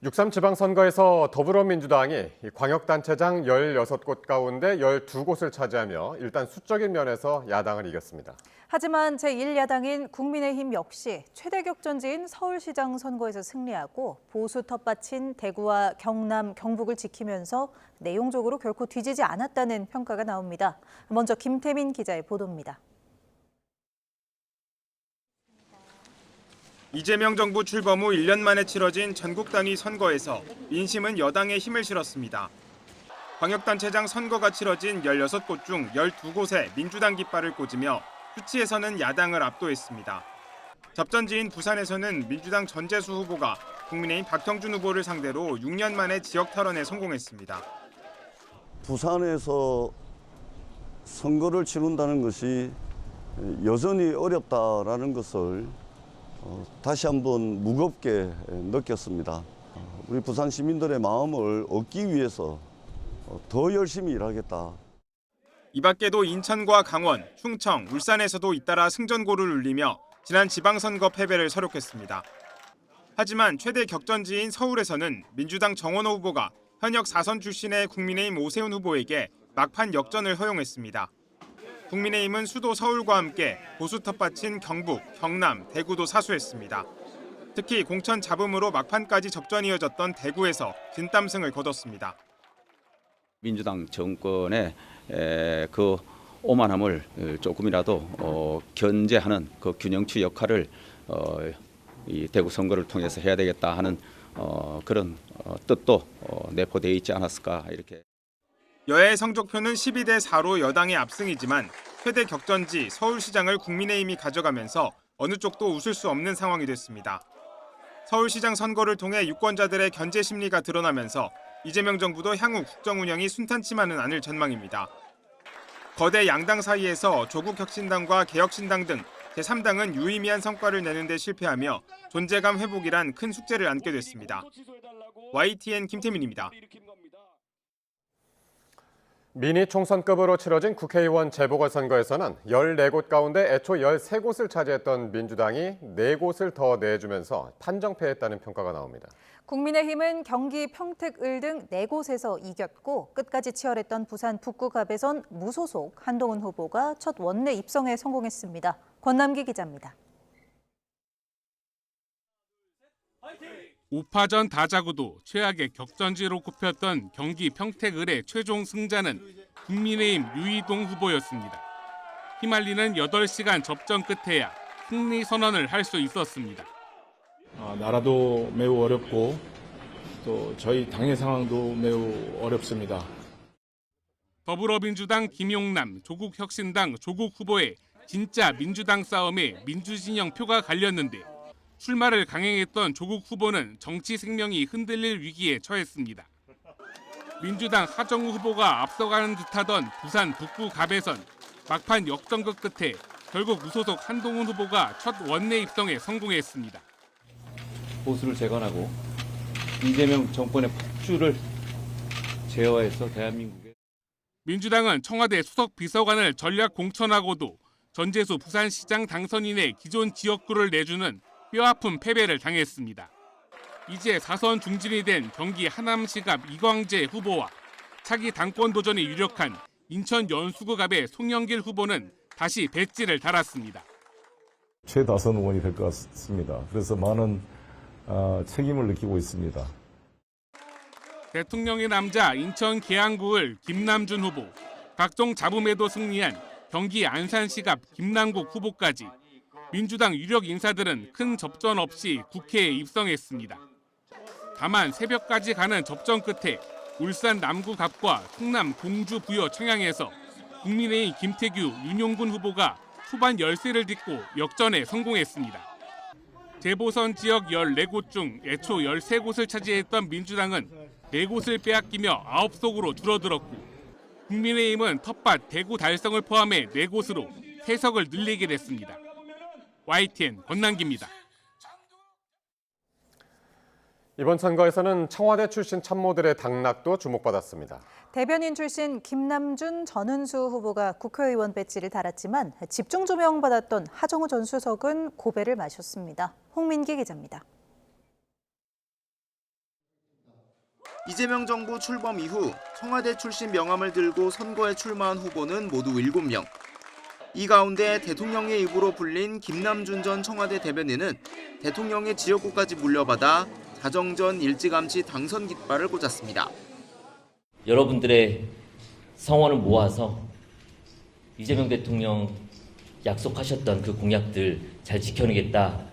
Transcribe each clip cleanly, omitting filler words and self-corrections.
6.3 지방선거에서 더불어민주당이 광역단체장 16곳 가운데 12곳을 차지하며 일단 수적인 면에서 야당을 이겼습니다. 하지만 제1야당인 국민의힘 역시 최대 격전지인 서울시장 선거에서 승리하고 보수 텃밭인 대구와 경남, 경북을 지키면서 내용적으로 결코 뒤지지 않았다는 평가가 나옵니다. 먼저 김태민 기자의 보도입니다. 이재명 정부 출범 후 1년 만에 치러진 전국 단위 선거에서 민심은 여당에 힘을 실었습니다. 광역단체장 선거가 치러진 16곳 중 12곳에 민주당 깃발을 꽂으며 수치에서는 야당을 압도했습니다. 접전지인 부산에서는 민주당 전재수 후보가 국민의힘 박형준 후보를 상대로 6년 만에 지역 탈원에 성공했습니다. 부산에서 선거를 치른다는 것이 여전히 어렵다라는 것을 다시 한번 무겁게 느꼈습니다. 우리 부산 시민들의 마음을 얻기 위해서 더 열심히 일하겠다. 이 밖에도 인천과 강원, 충청, 울산에서도 잇따라 승전고를 울리며 지난 지방선거 패배를 서력했습니다. 하지만 최대 격전지인 서울에서는 민주당 정원호 후보가 현역 4선 출신의 국민의힘 오세훈 후보에게 막판 역전을 허용했습니다. 국민의힘은 수도 서울과 함께 보수 텃밭인 경북, 경남, 대구도 사수했습니다. 특히 공천 잡음으로 막판까지 접전이 이어졌던 대구에서 진땀승을 거뒀습니다. 민주당 정권의 그 오만함을 조금이라도 견제하는 그 균형추 역할을 이 대구 선거를 통해서 해야 되겠다 하는 그런 뜻도 내포되어 있지 않았을까 이렇게. 여야의 성적표는 12대 4로 여당의 압승이지만 최대 격전지 서울시장을 국민의힘이 가져가면서 어느 쪽도 웃을 수 없는 상황이 됐습니다. 서울시장 선거를 통해 유권자들의 견제 심리가 드러나면서 이재명 정부도 향후 국정 운영이 순탄치만은 않을 전망입니다. 거대 양당 사이에서 조국혁신당과 개혁신당 등 제3당은 유의미한 성과를 내는 데 실패하며 존재감 회복이란 큰 숙제를 안게 됐습니다. YTN 김태민입니다. 미니 총선급으로 치러진 국회의원 재보궐선거에서는 14곳 가운데 애초 13곳을 차지했던 민주당이 4곳을 더 내주면서 판정패했다는 평가가 나옵니다. 국민의힘은 경기 평택을 등 4곳에서 이겼고 끝까지 치열했던 부산 북구갑에선 무소속 한동훈 후보가 첫 원내 입성에 성공했습니다. 권남기 기자입니다. 5파전 다자구도 최악의 격전지로 꼽혔던 경기 평택을의 최종 승자는 국민의힘 유이동 후보였습니다. 휘말리는 8시간 접전 끝에야 승리 선언을 할 수 있었습니다. 나라도 매우 어렵고 또 저희 당의 상황도 매우 어렵습니다. 더불어민주당 김용남, 조국혁신당 조국 후보의 진짜 민주당 싸움에 민주진영 표가 갈렸는데 출마를 강행했던 조국 후보는 정치 생명이 흔들릴 위기에 처했습니다. 민주당 하정우 후보가 앞서가는 듯하던 부산 북구갑에선 막판 역전극 끝에 결국 무소속 한동훈 후보가 첫 원내 입성에 성공했습니다. 보수를 재건하고 이재명 정권의 폭주를 제어해서 대한민국에. 민주당은 청와대 수석 비서관을 전략 공천하고도 전재수 부산시장 당선인의 기존 지역구를 내주는 뼈아픈 패배를 당했습니다. 이제 4선 중진이 된 경기 하남시갑 이광재 후보와 차기 당권 도전이 유력한 인천 연수구갑의 송영길 후보는 다시 배지를 달았습니다. 최다선 의원이 될 것 같습니다. 그래서 많은 책임을 느끼고 있습니다. 대통령의 남자 인천 계양구을 김남준 후보, 각종 잡음에도 승리한 경기 안산시갑 김남국 후보까지 민주당 유력 인사들은 큰 접전 없이 국회에 입성했습니다. 다만 새벽까지 가는 접전 끝에 울산 남구갑과 충남 공주 부여 청양에서 국민의힘 김태규, 윤용군 후보가 후반 열세를 딛고 역전에 성공했습니다. 재보선 지역 14곳 중 애초 13곳을 차지했던 민주당은 4곳을 빼앗기며 9석으로 줄어들었고 국민의힘은 텃밭 대구 달성을 포함해 4곳으로 3석을 늘리게 됐습니다. YTN 권남기입니다. 이번 선거에서는 청와대 출신 참모들의 당락도 주목받았습니다. 대변인 출신 김남준, 전은수 후보가 국회의원 배지를 달았지만 집중 조명받았던 하정우 전 수석은 고배를 마셨습니다. 홍민기 기자입니다. 이재명 정부 출범 이후 청와대 출신 명함을 들고 선거에 출마한 후보는 모두 7명. 이 가운데 대통령의 입으로 불린 김남준 전 청와대 대변인은 대통령의 지역구까지 물려받아 자정전 일찌감치 당선 깃발을 꽂았습니다. 여러분들의 성원을 모아서 이재명 대통령 약속하셨던 그 공약들 잘 지켜내겠다.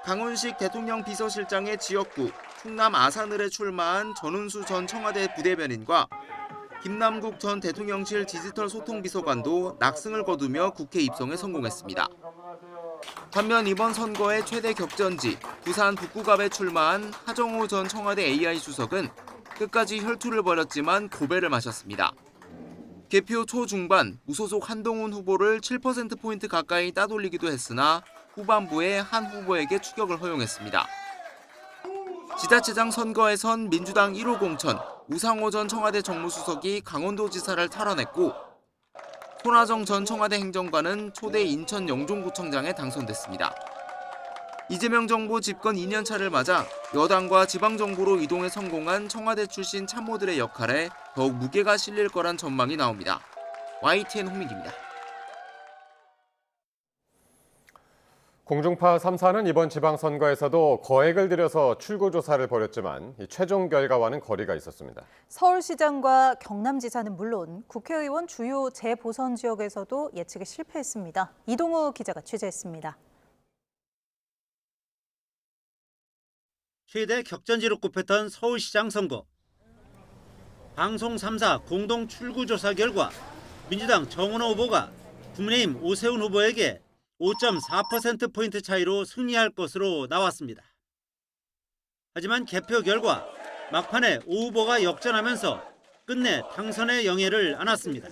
강훈식 대통령 비서실장의 지역구 충남 아산을에 출마한 전운수 전 청와대 부대변인과 김남국 전 대통령실 디지털 소통비서관도 낙승을 거두며 국회 입성에 성공했습니다. 반면 이번 선거의 최대 격전지 부산 북구갑에 출마한 하정우 전 청와대 AI 수석은 끝까지 혈투를 벌였지만 고배를 마셨습니다. 개표 초중반 무소속 한동훈 후보를 7%포인트 가까이 따돌리기도 했으나 후반부에 한 후보에게 추격을 허용했습니다. 지자체장 선거에선 민주당 1호 공천 우상호 전 청와대 정무수석이 강원도지사를 탈환했고 손아정 전 청와대 행정관은 초대 인천 영종구청장에 당선됐습니다. 이재명 정부 집권 2년차를 맞아 여당과 지방정부로 이동에 성공한 청와대 출신 참모들의 역할에 더욱 무게가 실릴 거란 전망이 나옵니다. YTN 홍민기입니다. 공중파 3사는 이번 지방선거에서도 거액을 들여서 출구조사를 벌였지만 최종 결과와는 거리가 있었습니다. 서울시장과 경남지사는 물론 국회의원 주요 재보선 지역에서도 예측에 실패했습니다. 이동우 기자가 취재했습니다. 최대 격전지로 꼽혔던 서울시장 선거. 방송 3사 공동 출구조사 결과 민주당 정원호 후보가 국민의힘 오세훈 후보에게 5.4%포인트 차이로 승리할 것으로 나왔습니다. 하지만 개표 결과 막판에 오 후보가 역전하면서 끝내 당선의 영예를 안았습니다.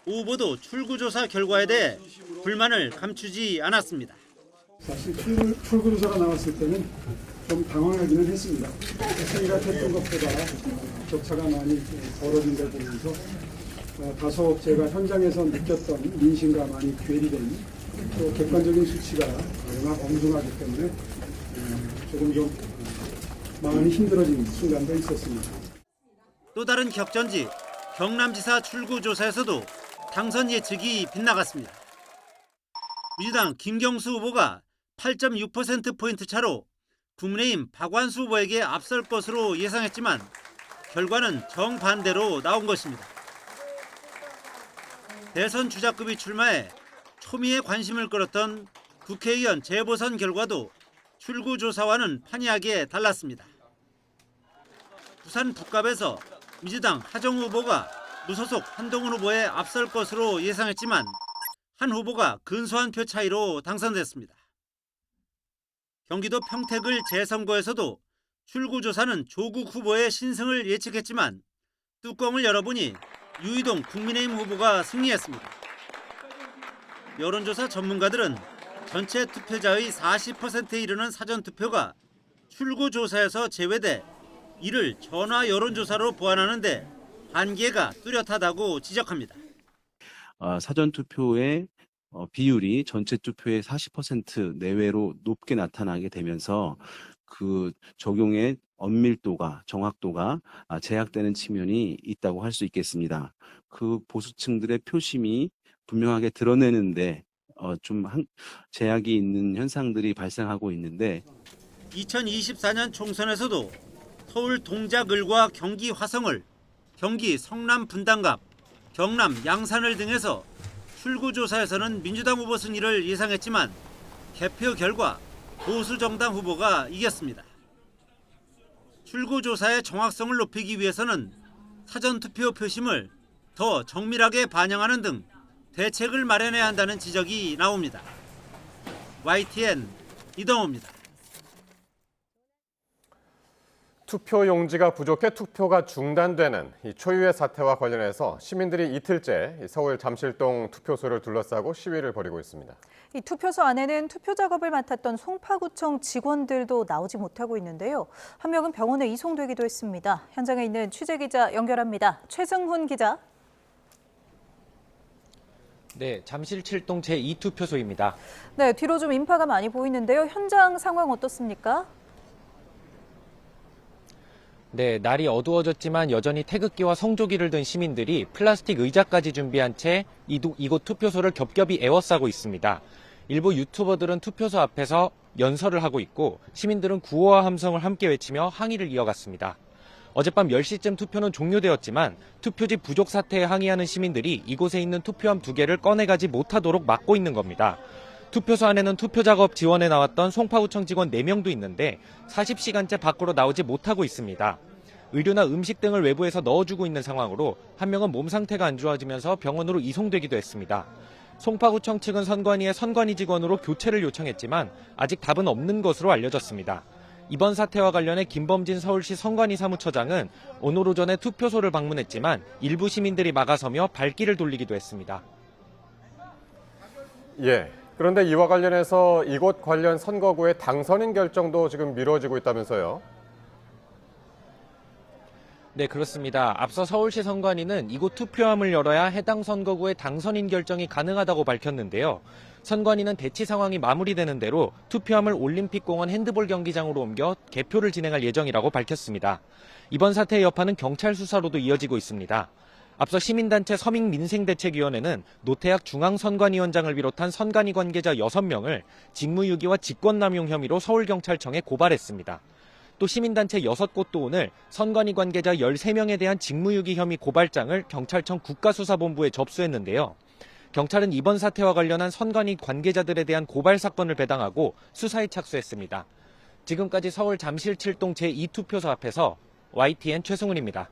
오 후보도 출구조사 결과에 대해 불만을 감추지 않았습니다. 사실 출구조사가 나왔을 때는 좀 당황하기는 했습니다. 생각했던 것보다 격차가 많이 벌어진 걸 보면서 다소 제가 현장에서 느꼈던 민심과 많이 괴리된 또 객관적인 수치가 워낙 엉뚱하기 때문에 조금 좀 마음이 힘들어진 순간도 있었습니다. 또 다른 격전지 경남지사 출구조사에서도 당선 예측이 빗나갔습니다. 민주당 김경수 후보가 8.6%포인트 차로 국민의힘 박완수 후보에게 앞설 것으로 예상했지만 결과는 정반대로 나온 것입니다. 대선 주자급이 출마해 초미의 관심을 끌었던 국회의원 재보선 결과도 출구조사와는 판이하게 달랐습니다. 부산 북갑에서 민주당 하정우 후보가 무소속 한동훈 후보에 앞설 것으로 예상했지만 한 후보가 근소한 표 차이로 당선됐습니다. 경기도 평택을 재선거에서도 출구조사는 조국 후보의 신승을 예측했지만 뚜껑을 열어보니 유이동 국민의힘 후보가 승리했습니다. 여론조사 전문가들은 전체 투표자의 40%에 이르는 사전투표가 출구조사에서 제외돼 이를 전화 여론조사로 보완하는 데 한계가 뚜렷하다고 지적합니다. 사전투표의 비율이 전체 투표의 40% 내외로 높게 나타나게 되면서 그 적용의 엄밀도가, 정확도가 제약되는 측면이 있다고 할 수 있겠습니다. 그 보수층들의 표심이 분명하게 드러내는데 좀 제약이 있는 현상들이 발생하고 있는데 2024년 총선에서도 서울 동작을과 경기 화성을, 경기 성남 분당갑, 경남 양산을 등에서 출구조사에서는 민주당 후보 승리를 예상했지만 개표 결과 보수정당 후보가 이겼습니다. 출구조사의 정확성을 높이기 위해서는 사전투표 표심을 더 정밀하게 반영하는 등 대책을 마련해야 한다는 지적이 나옵니다. YTN 이동호입니다. 투표 용지가 부족해 투표가 중단되는 이 초유의 사태와 관련해서 시민들이 이틀째 서울 잠실동 투표소를 둘러싸고 시위를 벌이고 있습니다. 이 투표소 안에는 투표 작업을 맡았던 송파구청 직원들도 나오지 못하고 있는데요. 한 명은 병원에 이송되기도 했습니다. 현장에 있는 취재기자 연결합니다. 최승훈 기자. 네, 잠실 7동 제2투표소입니다. 네, 뒤로 좀 인파가 많이 보이는데요. 현장 상황 어떻습니까? 네, 날이 어두워졌지만 여전히 태극기와 성조기를 든 시민들이 플라스틱 의자까지 준비한 채 이곳 투표소를 겹겹이 에워싸고 있습니다. 일부 유튜버들은 투표소 앞에서 연설을 하고 있고 시민들은 구호와 함성을 함께 외치며 항의를 이어갔습니다. 어젯밤 10시쯤 투표는 종료되었지만 투표지 부족 사태에 항의하는 시민들이 이곳에 있는 투표함 2개를 꺼내가지 못하도록 막고 있는 겁니다. 투표소 안에는 투표 작업 지원에 나왔던 송파구청 직원 4명도 있는데 40시간째 밖으로 나오지 못하고 있습니다. 의류나 음식 등을 외부에서 넣어주고 있는 상황으로 한 명은 몸 상태가 안 좋아지면서 병원으로 이송되기도 했습니다. 송파구청 측은 선관위에 선관위 직원으로 교체를 요청했지만 아직 답은 없는 것으로 알려졌습니다. 이번 사태와 관련해 김범진 서울시 선관위 사무처장은 오늘 오전에 투표소를 방문했지만 일부 시민들이 막아서며 발길을 돌리기도 했습니다. 예. 그런데 이와 관련해서 이곳 관련 선거구의 당선인 결정도 지금 미뤄지고 있다면서요? 네, 그렇습니다. 앞서 서울시 선관위는 이곳 투표함을 열어야 해당 선거구의 당선인 결정이 가능하다고 밝혔는데요. 선관위는 대치 상황이 마무리되는 대로 투표함을 올림픽공원 핸드볼 경기장으로 옮겨 개표를 진행할 예정이라고 밝혔습니다. 이번 사태의 여파는 경찰 수사로도 이어지고 있습니다. 앞서 시민단체 서민민생대책위원회는 노태학 중앙선관위원장을 비롯한 선관위 관계자 6명을 직무유기와 직권남용 혐의로 서울경찰청에 고발했습니다. 또 시민단체 6곳도 오늘 선관위 관계자 13명에 대한 직무유기 혐의 고발장을 경찰청 국가수사본부에 접수했는데요. 경찰은 이번 사태와 관련한 선관위 관계자들에 대한 고발 사건을 배당하고 수사에 착수했습니다. 지금까지 서울 잠실 7동 제2투표소 앞에서 YTN 최승훈입니다.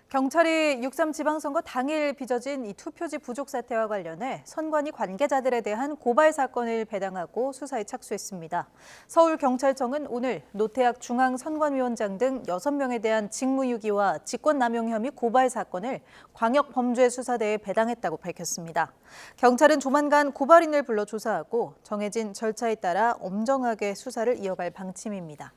경찰이 6.3 지방선거 당일 빚어진 이 투표지 부족 사태와 관련해 선관위 관계자들에 대한 고발 사건을 배당하고 수사에 착수했습니다. 서울경찰청은 오늘 노태학 중앙선관위원장 등 6명에 대한 직무유기와 직권남용 혐의 고발 사건을 광역범죄수사대에 배당했다고 밝혔습니다. 경찰은 조만간 고발인을 불러 조사하고 정해진 절차에 따라 엄정하게 수사를 이어갈 방침입니다.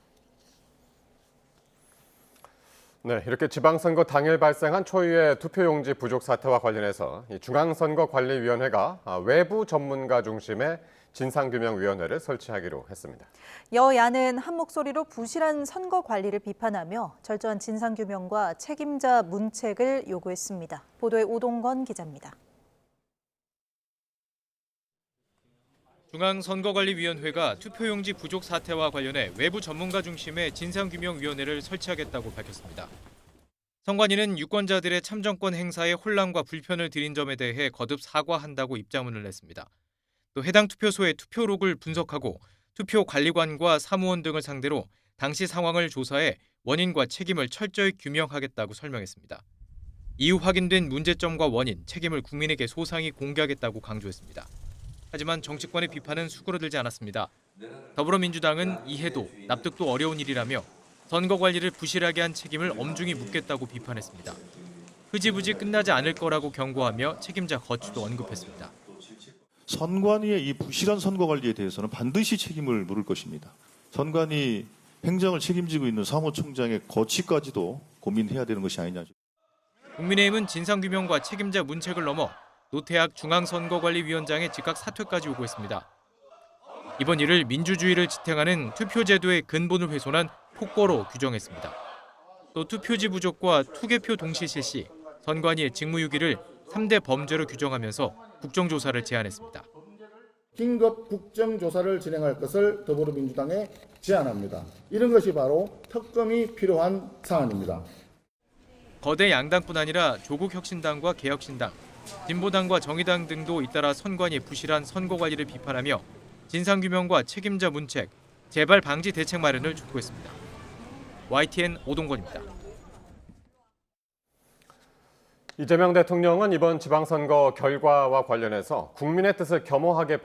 네, 이렇게 지방선거 당일 발생한 초유의 투표용지 부족 사태와 관련해서 중앙선거관리위원회가 외부 전문가 중심의 진상규명위원회를 설치하기로 했습니다. 여야는 한 목소리로 부실한 선거 관리를 비판하며 철저한 진상규명과 책임자 문책을 요구했습니다. 보도에 오동건 기자입니다. 중앙선거관리위원회가 투표용지 부족 사태와 관련해 외부 전문가 중심의 진상규명위원회를 설치하겠다고 밝혔습니다. 선관위는 유권자들의 참정권 행사에 혼란과 불편을 드린 점에 대해 거듭 사과한다고 입장문을 냈습니다. 또 해당 투표소의 투표록을 분석하고 투표 관리관과 사무원 등을 상대로 당시 상황을 조사해 원인과 책임을 철저히 규명하겠다고 설명했습니다. 이후 확인된 문제점과 원인, 책임을 국민에게 소상히 공개하겠다고 강조했습니다. 하지만 정치권의 비판은 수그러들지 않았습니다. 더불어민주당은 이해도, 납득도 어려운 일이라며 선거 관리를 부실하게 한 책임을 엄중히 묻겠다고 비판했습니다. 흐지부지 끝나지 않을 거라고 경고하며 책임자 거취도 언급했습니다. 선관위의 이 부실한 선거 관리에 대해서는 반드시 책임을 물을 것입니다. 선관위 행정을 책임지고 있는 사무총장의 거취까지도 고민해야 되는 것이 아니냐. 국민의힘은 진상규명과 책임자 문책을 넘어 노태학 중앙선거관리위원장의 즉각 사퇴까지 요구했습니다. 이번 일을 민주주의를 지탱하는 투표제도의 근본을 훼손한 폭거로 규정했습니다. 또 투표지 부족과 투개표 동시 실시, 선관위의 직무유기를 3대 범죄로 규정하면서 국정조사를 제안했습니다. 긴급 국정조사를 진행할 것을 더불어민주당에 제안합니다. 이런 것이 바로 특검이 필요한 사안입니다. 거대 양당뿐 아니라 조국혁신당과 개혁신당, 진보당과 정의당 등도 잇따라 선관위의 부실한 선거 관리를 비판하며 진상규명과 책임자 문책, 재발 방지 대책 마련을 촉구했습니다. YTN 오동건입니다. 이재명 대통령은 이번 지방선거 결과와 관련해서 국민의 뜻을 겸허하게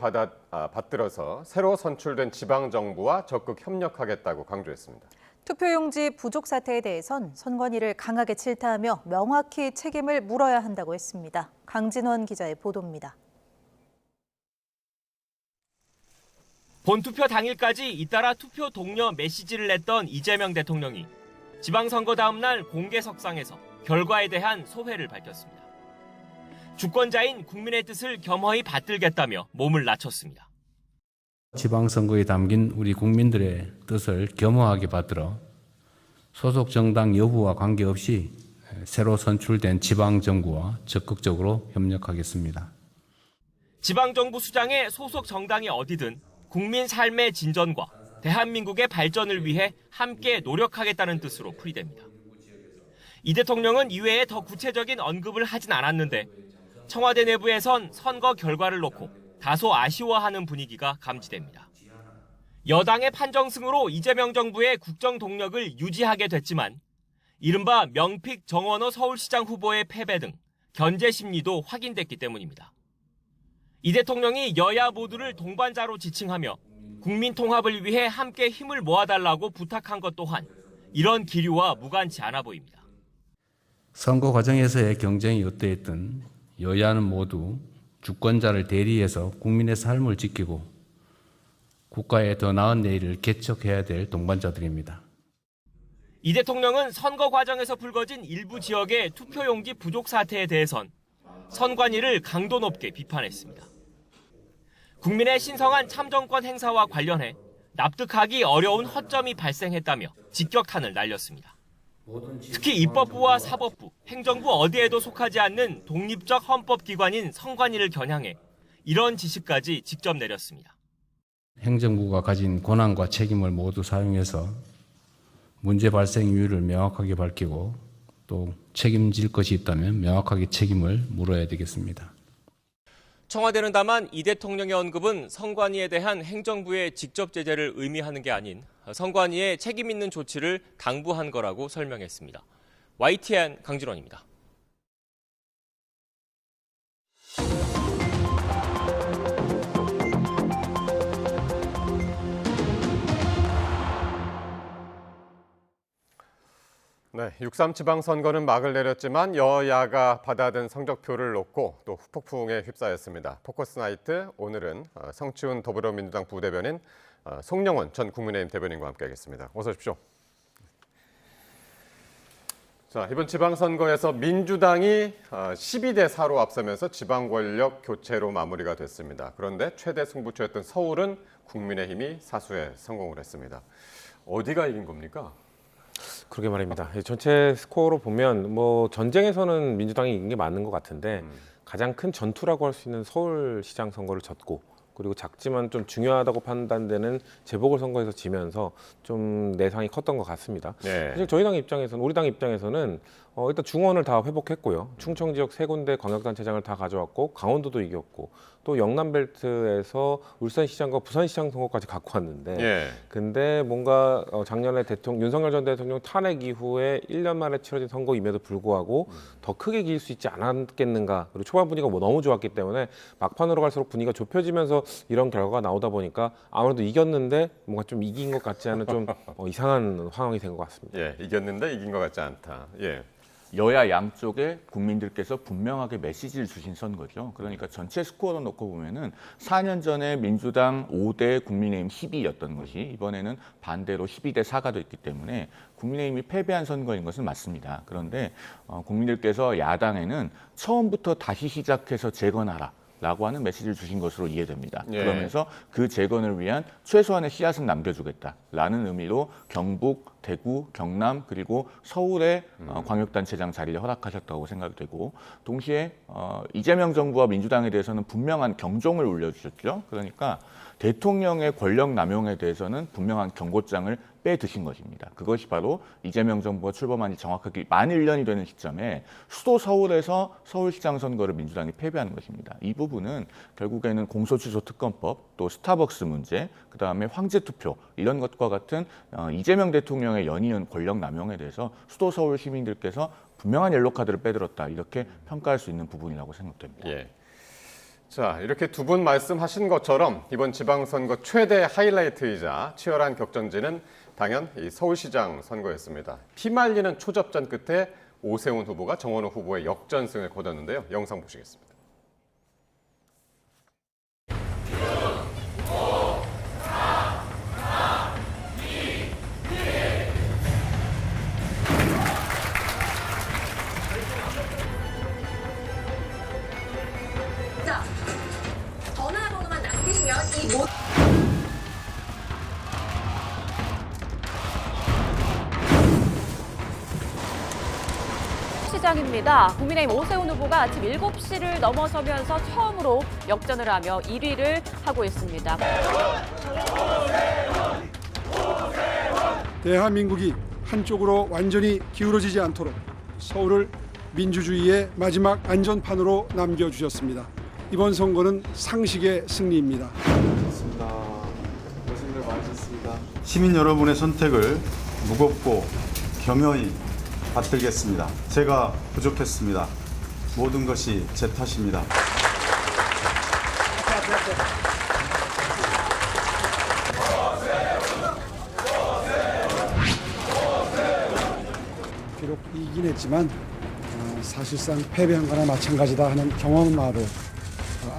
받들어서 새로 선출된 지방정부와 적극 협력하겠다고 강조했습니다. 투표용지 부족 사태에 대해선 선관위를 강하게 질타하며 명확히 책임을 물어야 한다고 했습니다. 강진원 기자의 보도입니다. 본투표 당일까지 잇따라 투표 독려 메시지를 냈던 이재명 대통령이 지방선거 다음 날 공개석상에서 결과에 대한 소회를 밝혔습니다. 주권자인 국민의 뜻을 겸허히 받들겠다며 몸을 낮췄습니다. 지방선거에 담긴 우리 국민들의 뜻을 겸허하게 받들어 소속 정당 여부와 관계없이 새로 선출된 지방정부와 적극적으로 협력하겠습니다. 지방정부 수장의 소속 정당이 어디든 국민 삶의 진전과 대한민국의 발전을 위해 함께 노력하겠다는 뜻으로 풀이됩니다. 이 대통령은 이외에 더 구체적인 언급을 하진 않았는데 청와대 내부에선 선거 결과를 놓고 다소 아쉬워하는 분위기가 감지됩니다. 여당의 판정승으로 이재명 정부의 국정 동력을 유지하게 됐지만 이른바 명픽 정원호 서울시장 후보의 패배 등 견제 심리도 확인됐기 때문입니다. 이 대통령이 여야 모두를 동반자로 지칭하며 국민 통합을 위해 함께 힘을 모아달라고 부탁한 것 또한 이런 기류와 무관치 않아 보입니다. 선거 과정에서의 경쟁이 어떠했든 여야는 모두 주권자를 대리해서 국민의 삶을 지키고 국가의 더 나은 내일을 개척해야 될 동반자들입니다. 이 대통령은 선거 과정에서 불거진 일부 지역의 투표용지 부족 사태에 대해선 선관위를 강도 높게 비판했습니다. 국민의 신성한 참정권 행사와 관련해 납득하기 어려운 허점이 발생했다며 직격탄을 날렸습니다. 특히 입법부와 사법부, 행정부 어디에도 속하지 않는 독립적 헌법기관인 선관위를 겨냥해 이런 지시까지 직접 내렸습니다. 행정부가 가진 권한과 책임을 모두 사용해서 문제 발생 이유를 명확하게 밝히고 또 책임질 것이 있다면 명확하게 책임을 물어야 되겠습니다. 청와대는 다만 이 대통령의 언급은 선관위에 대한 행정부의 직접 제재를 의미하는 게 아닌 선관위의 책임 있는 조치를 당부한 거라고 설명했습니다. YTN 강진원입니다. 네, 6.3 지방선거는 막을 내렸지만 여야가 받아든 성적표를 놓고 또 후폭풍에 휩싸였습니다. 포커스나이트 오늘은 성치훈 더불어민주당 부대변인, 송영원 전 국민의힘 대변인과 함께하겠습니다. 어서 오십시오. 자, 이번 지방선거에서 민주당이 12대 4로 앞서면서 지방 권력 교체로 마무리가 됐습니다. 그런데 최대 승부처였던 서울은 국민의힘이 사수에 성공을 했습니다. 어디가 이긴 겁니까? 그러게 말입니다. 전체 스코어로 보면 뭐 전쟁에서는 민주당이 이긴 게 맞는 것 같은데 가장 큰 전투라고 할 수 있는 서울시장 선거를 졌고 그리고 작지만 좀 중요하다고 판단되는 재보궐선거에서 지면서 좀 내상이 컸던 것 같습니다. 네. 사실 저희 당 입장에서는 우리 당 입장에서는 일단 중원을 다 회복했고요. 충청 지역 3군데 광역단체장을 다 가져왔고 강원도도 이겼고 또 영남벨트에서 울산시장과 부산시장 선거까지 갖고 왔는데 예. 근데 뭔가 작년에 윤석열 전 대통령 탄핵 이후에 1년 만에 치러진 선거임에도 불구하고 더 크게 이길 수 있지 않았겠는가. 그리고 초반 분위기가 뭐 너무 좋았기 때문에 막판으로 갈수록 분위기가 좁혀지면서 이런 결과가 나오다 보니까 아무래도 이겼는데 뭔가 좀 이긴 것 같지 않은 좀 이상한 상황이 된 것 같습니다. 예, 이겼는데 이긴 것 같지 않다. 예. 여야 양쪽에 국민들께서 분명하게 메시지를 주신 선거죠. 그러니까 전체 스코어로 놓고 보면은 4년 전에 민주당 5대 국민의힘 12였던 것이 이번에는 반대로 12대 4가 됐기 때문에 국민의힘이 패배한 선거인 것은 맞습니다. 그런데 국민들께서 야당에는 처음부터 다시 시작해서 재건하라. 라고 하는 메시지를 주신 것으로 이해됩니다. 예. 그러면서 그 재건을 위한 최소한의 씨앗은 남겨주겠다라는 의미로 경북, 대구, 경남 그리고 서울의 광역단체장 자리를 허락하셨다고 생각이 되고 동시에 이재명 정부와 민주당에 대해서는 분명한 경종을 울려주셨죠. 그러니까 대통령의 권력 남용에 대해서는 분명한 경고장을 빼드신 것입니다. 그것이 바로 이재명 정부가 출범한 지 정확하게 만 1년이 되는 시점에 수도 서울에서 서울시장 선거를 민주당이 패배하는 것입니다. 이 부분은 결국에는 공소취소 특검법, 또 스타벅스 문제, 그다음에 황제 투표 이런 것과 같은 이재명 대통령의 연이은 권력 남용에 대해서 수도 서울 시민들께서 분명한 옐로 카드를 빼들었다 이렇게 평가할 수 있는 부분이라고 생각됩니다. 예. 자, 이렇게 두 분 말씀하신 것처럼 이번 지방선거 최대 하이라이트이자 치열한 격전지는 당연 이 서울시장 선거였습니다. 피말리는 초접전 끝에 오세훈 후보가 정원호 후보의 역전승을 거뒀는데요. 영상 보시겠습니다. 자, 전화번호만 남기시면 이 서울시장입니다. 국민의힘 오세훈 후보가 아침 7시를 넘어서면서 처음으로 역전을 하며 1위를 하고 있습니다. 대한민국이 한쪽으로 완전히 기울어지지 않도록 서울을 민주주의의 마지막 안전판으로 남겨주셨습니다. 이번 선거는 상식의 승리입니다. 고생들 많으셨습니다. 시민 여러분의 선택을 무겁고 겸허히 받들겠습니다. 제가 부족했습니다. 모든 것이 제 탓입니다. 비록 이기긴 했지만 사실상 패배한 거나 마찬가지다 하는 경험마로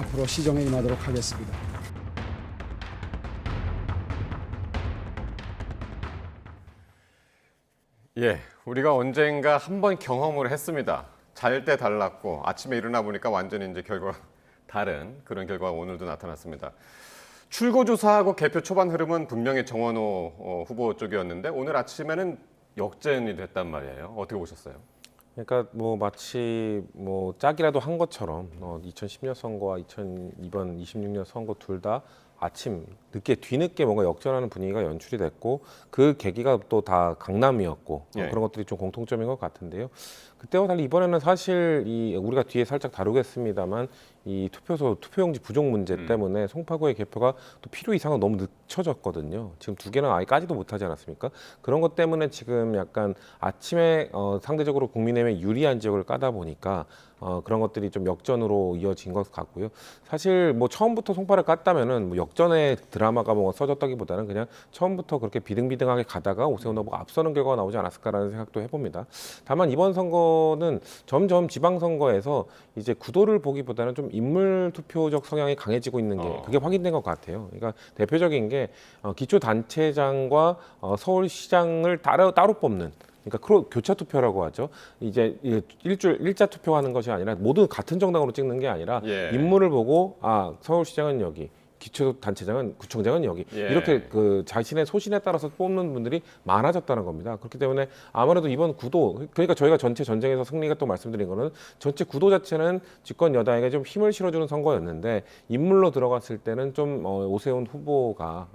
앞으로 시정에 임하도록 하겠습니다. 예, 우리가 언젠가 한번 경험을 했습니다. 잘 때 달랐고 아침에 일어나 보니까 완전히 이제 결과가 다른 그런 결과가 오늘도 나타났습니다. 출구조사하고 개표 초반 흐름은 분명히 정원호 후보 쪽이었는데 오늘 아침에는 역전이 됐단 말이에요. 어떻게 보셨어요? 그러니까 뭐 마치 뭐 짝이라도 한 것처럼 2010년 선거와 이번 26년 선거 둘 다 아침 뒤늦게 뭔가 역전하는 분위기가 연출이 됐고 그 계기가 또 다 강남이었고 예. 그런 것들이 좀 공통점인 것 같은데요. 그때와 달리 이번에는 사실 우리가 뒤에 살짝 다루겠습니다만 이 투표용지 부족 문제 때문에 송파구의 개표가 또 필요 이상은 너무 늦춰졌거든요. 지금 2개는 아예 까지도 못하지 않았습니까? 그런 것 때문에 지금 약간 아침에 상대적으로 국민의힘에 유리한 지역을 까다 보니까 그런 것들이 좀 역전으로 이어진 것 같고요. 사실 뭐 처음부터 송파를 깠다면은 뭐 역전의 드라마가 뭐 써졌다기보다는 그냥 처음부터 그렇게 비등비등하게 가다가 오세훈 후보가 앞서는 결과가 나오지 않았을까라는 생각도 해봅니다. 다만 이번 선거는 점점 지방선거에서 이제 구도를 보기보다는 좀 인물 투표적 성향이 강해지고 있는 게 그게 확인된 것 같아요. 그러니까 대표적인 게 기초단체장과 서울시장을 따로 뽑는 그러니까 교차 투표라고 하죠. 이제 일자 투표하는 것이 아니라 모두 같은 정당으로 찍는 게 아니라 예. 인물을 보고 서울시장은 여기, 기초단체장은 구청장은 여기 예. 이렇게 그 자신의 소신에 따라서 뽑는 분들이 많아졌다는 겁니다. 그렇기 때문에 아무래도 이번 구도 그러니까 저희가 전체 전쟁에서 승리가 또 말씀드린 거는 전체 구도 자체는 집권 여당에게 좀 힘을 실어주는 선거였는데 인물로 들어갔을 때는 좀 오세훈 후보가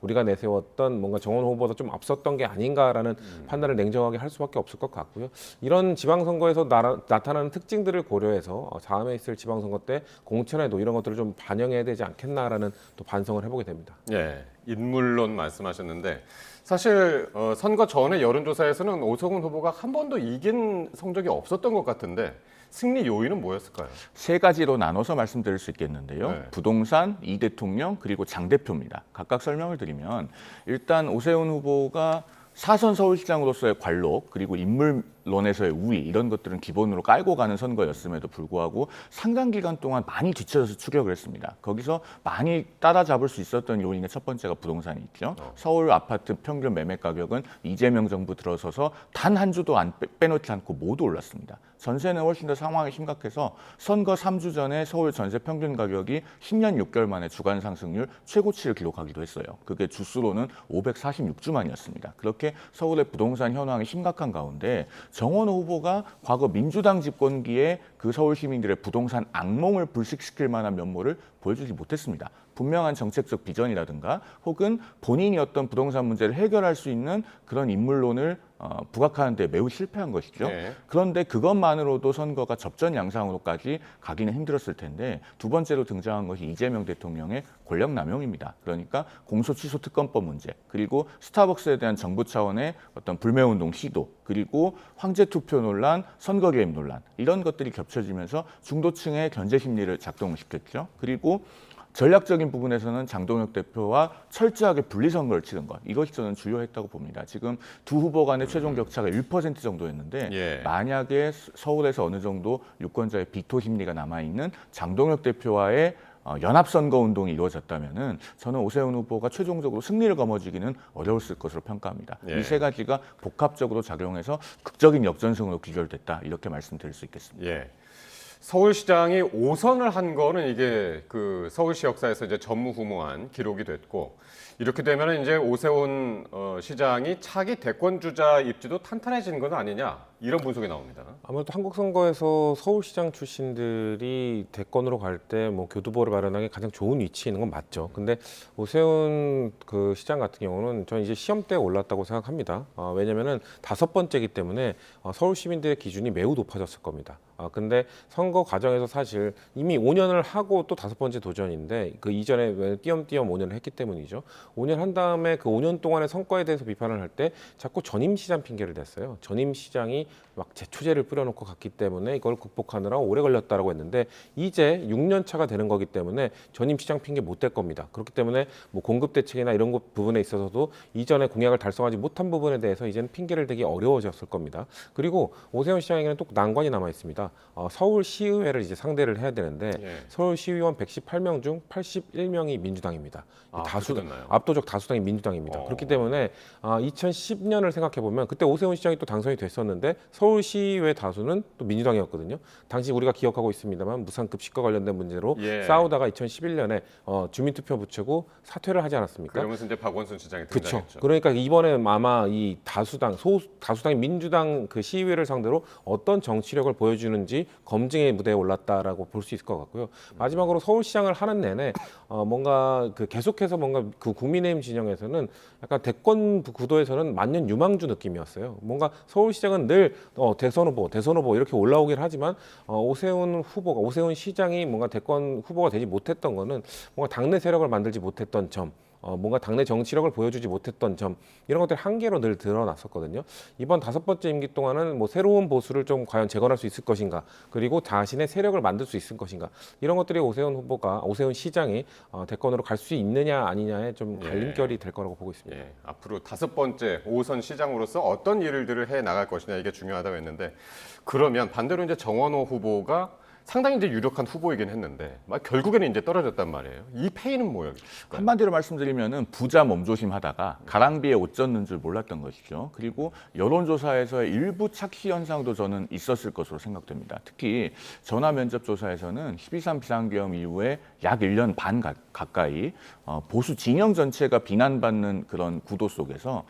우리가 내세웠던 뭔가 정원호 후보보다 좀 앞섰던 게 아닌가라는 판단을 냉정하게 할 수밖에 없을 것 같고요. 이런 지방선거에서 나타나는 특징들을 고려해서 다음에 있을 지방선거 때 공천에도 이런 것들을 좀 반영해야 되지 않겠나. 라는 또 반성을 해보게 됩니다. 예, 인물론 말씀하셨는데 사실 선거 전에 여론조사에서는 오세훈 후보가 한 번도 이긴 성적이 없었던 것 같은데 승리 요인은 뭐였을까요? 세 가지로 나눠서 말씀드릴 수 있겠는데요. 네. 부동산, 이 대통령, 그리고 장 대표입니다. 각각 설명을 드리면 일단 오세훈 후보가 4선 서울시장으로서의 관록 그리고 인물론에서의 우위 이런 것들은 기본으로 깔고 가는 선거였음에도 불구하고 상당 기간 동안 많이 뒤쳐져서 추격을 했습니다. 거기서 많이 따라잡을 수 있었던 요인의 첫 번째가 부동산이 있죠. 서울 아파트 평균 매매 가격은 이재명 정부 들어서서 단 한 주도 빼놓지 않고 모두 올랐습니다. 전세는 훨씬 더 상황이 심각해서 선거 3주 전에 서울 전세 평균 가격이 10년 6개월 만에 주간 상승률 최고치를 기록하기도 했어요. 그게 주수로는 546주만이었습니다. 그렇게 서울의 부동산 현황이 심각한 가운데 정원호 후보가 과거 민주당 집권기에 그 서울 시민들의 부동산 악몽을 불식시킬 만한 면모를 보여주지 못했습니다. 분명한 정책적 비전이라든가 혹은 본인이 어떤 부동산 문제를 해결할 수 있는 그런 인물론을 부각하는 데 매우 실패한 것이죠. 네. 그런데 그것만으로도 선거가 접전 양상으로까지 가기는 힘들었을 텐데 두 번째로 등장한 것이 이재명 대통령의 권력 남용입니다. 그러니까 공소 취소 특검법 문제, 그리고 스타벅스에 대한 정부 차원의 어떤 불매운동 시도, 그리고 황제 투표 논란, 선거 개입 논란 이런 것들이 겹쳐지면서 중도층의 견제 심리를 작동시켰죠. 그리고 전략적인 부분에서는 장동혁 대표와 철저하게 분리선거를 치른 것. 이것이 저는 주요했다고 봅니다. 지금 두 후보 간의 최종 격차가 1% 정도였는데 예. 만약에 서울에서 어느 정도 유권자의 비토 심리가 남아있는 장동혁 대표와의 연합선거운동이 이루어졌다면은 저는 오세훈 후보가 최종적으로 승리를 거머쥐기는 어려웠을 것으로 평가합니다. 예. 이 세 가지가 복합적으로 작용해서 극적인 역전승으로 귀결됐다. 이렇게 말씀드릴 수 있겠습니다. 예. 서울시장이 5선을 한 거는 이게 그 서울시 역사에서 이제 전무후무한 기록이 됐고 이렇게 되면 이제 오세훈 시장이 차기 대권 주자 입지도 탄탄해지는 건 아니냐 이런 분석이 나옵니다. 아무래도 한국 선거에서 서울시장 출신들이 대권으로 갈 때 뭐 교두보를 마련하기 가장 좋은 위치에 있는 건 맞죠. 근데 오세훈 그 시장 같은 경우는 저는 이제 시험대에 올랐다고 생각합니다. 왜냐면은 5번째이기 때문에 서울 시민들의 기준이 매우 높아졌을 겁니다. 근데 선거 과정에서 사실 이미 5년을 하고 또 5번째 도전인데 그 이전에 띄엄띄엄 5년을 했기 때문이죠. 5년 한 다음에 그 5년 동안의 성과에 대해서 비판을 할 때 자꾸 전임 시장 핑계를 댔어요. 전임 시장이 막 제초제를 뿌려놓고 갔기 때문에 이걸 극복하느라 오래 걸렸다라고 했는데 이제 6년 차가 되는 거기 때문에 전임 시장 핑계 못 댈 겁니다. 그렇기 때문에 뭐 공급 대책이나 이런 부분에 있어서도 이전에 공약을 달성하지 못한 부분에 대해서 이제는 핑계를 대기 어려워졌을 겁니다. 그리고 오세훈 시장에게는 또 난관이 남아 있습니다. 서울시의회를 이제 상대를 해야 되는데 서울시의원 118명 중 81명이 민주당입니다. 압도적 다수당이 민주당입니다. 그렇기 때문에 2010년을 생각해 보면 그때 오세훈 시장이 또 당선이 됐었는데 서울시의회 다수는 또 민주당이었거든요. 당시 우리가 기억하고 있습니다만 무상급식과 관련된 문제로 싸우다가 2011년에 주민투표 붙이고 사퇴를 하지 않았습니까? 그러면서 이제 박원순 시장이 그렇죠. 등장했죠. 그러니까 이번에 아마 이 다수당인 민주당 그 시의회를 상대로 어떤 정치력을 보여주는지 검증의 무대에 올랐다라고 볼 수 있을 것 같고요. 마지막으로 서울시장을 하는 내내 뭔가 그 계속해서 뭔가 그 국민의힘 진영에서는 약간 대권 구도에서는 만년 유망주 느낌이었어요. 뭔가 서울시장은 늘 대선 후보 이렇게 올라오긴 하지만 오세훈 시장이 뭔가 대권 후보가 되지 못했던 거는 뭔가 당내 세력을 만들지 못했던 점, 뭔가 당내 정치력을 보여주지 못했던 점 이런 것들이 한계로 늘 드러났었거든요. 이번 5번째 임기 동안은 뭐 새로운 보수를 좀 과연 재건할 수 있을 것인가, 그리고 자신의 세력을 만들 수 있을 것인가 이런 것들이 오세훈 시장이 대권으로 갈 수 있느냐 아니냐에 좀 갈림결이 될 거라고 보고 있습니다. 앞으로 5번째 5선 시장으로서 어떤 일들을 해 나갈 것이냐 이게 중요하다고 했는데 그러면 반대로 이제 정원호 후보가 상당히 이제 유력한 후보이긴 했는데 결국에는 이제 떨어졌단 말이에요. 이 패인은 뭐예요? 한마디로 말씀드리면은 부자 몸조심하다가 가랑비에 옷 젖는 줄 몰랐던 것이죠. 그리고 여론조사에서의 일부 착시 현상도 저는 있었을 것으로 생각됩니다. 특히 전화 면접 조사에서는 12.3 비상계엄 이후에 약 1년 반 가까이 보수 진영 전체가 비난받는 그런 구도 속에서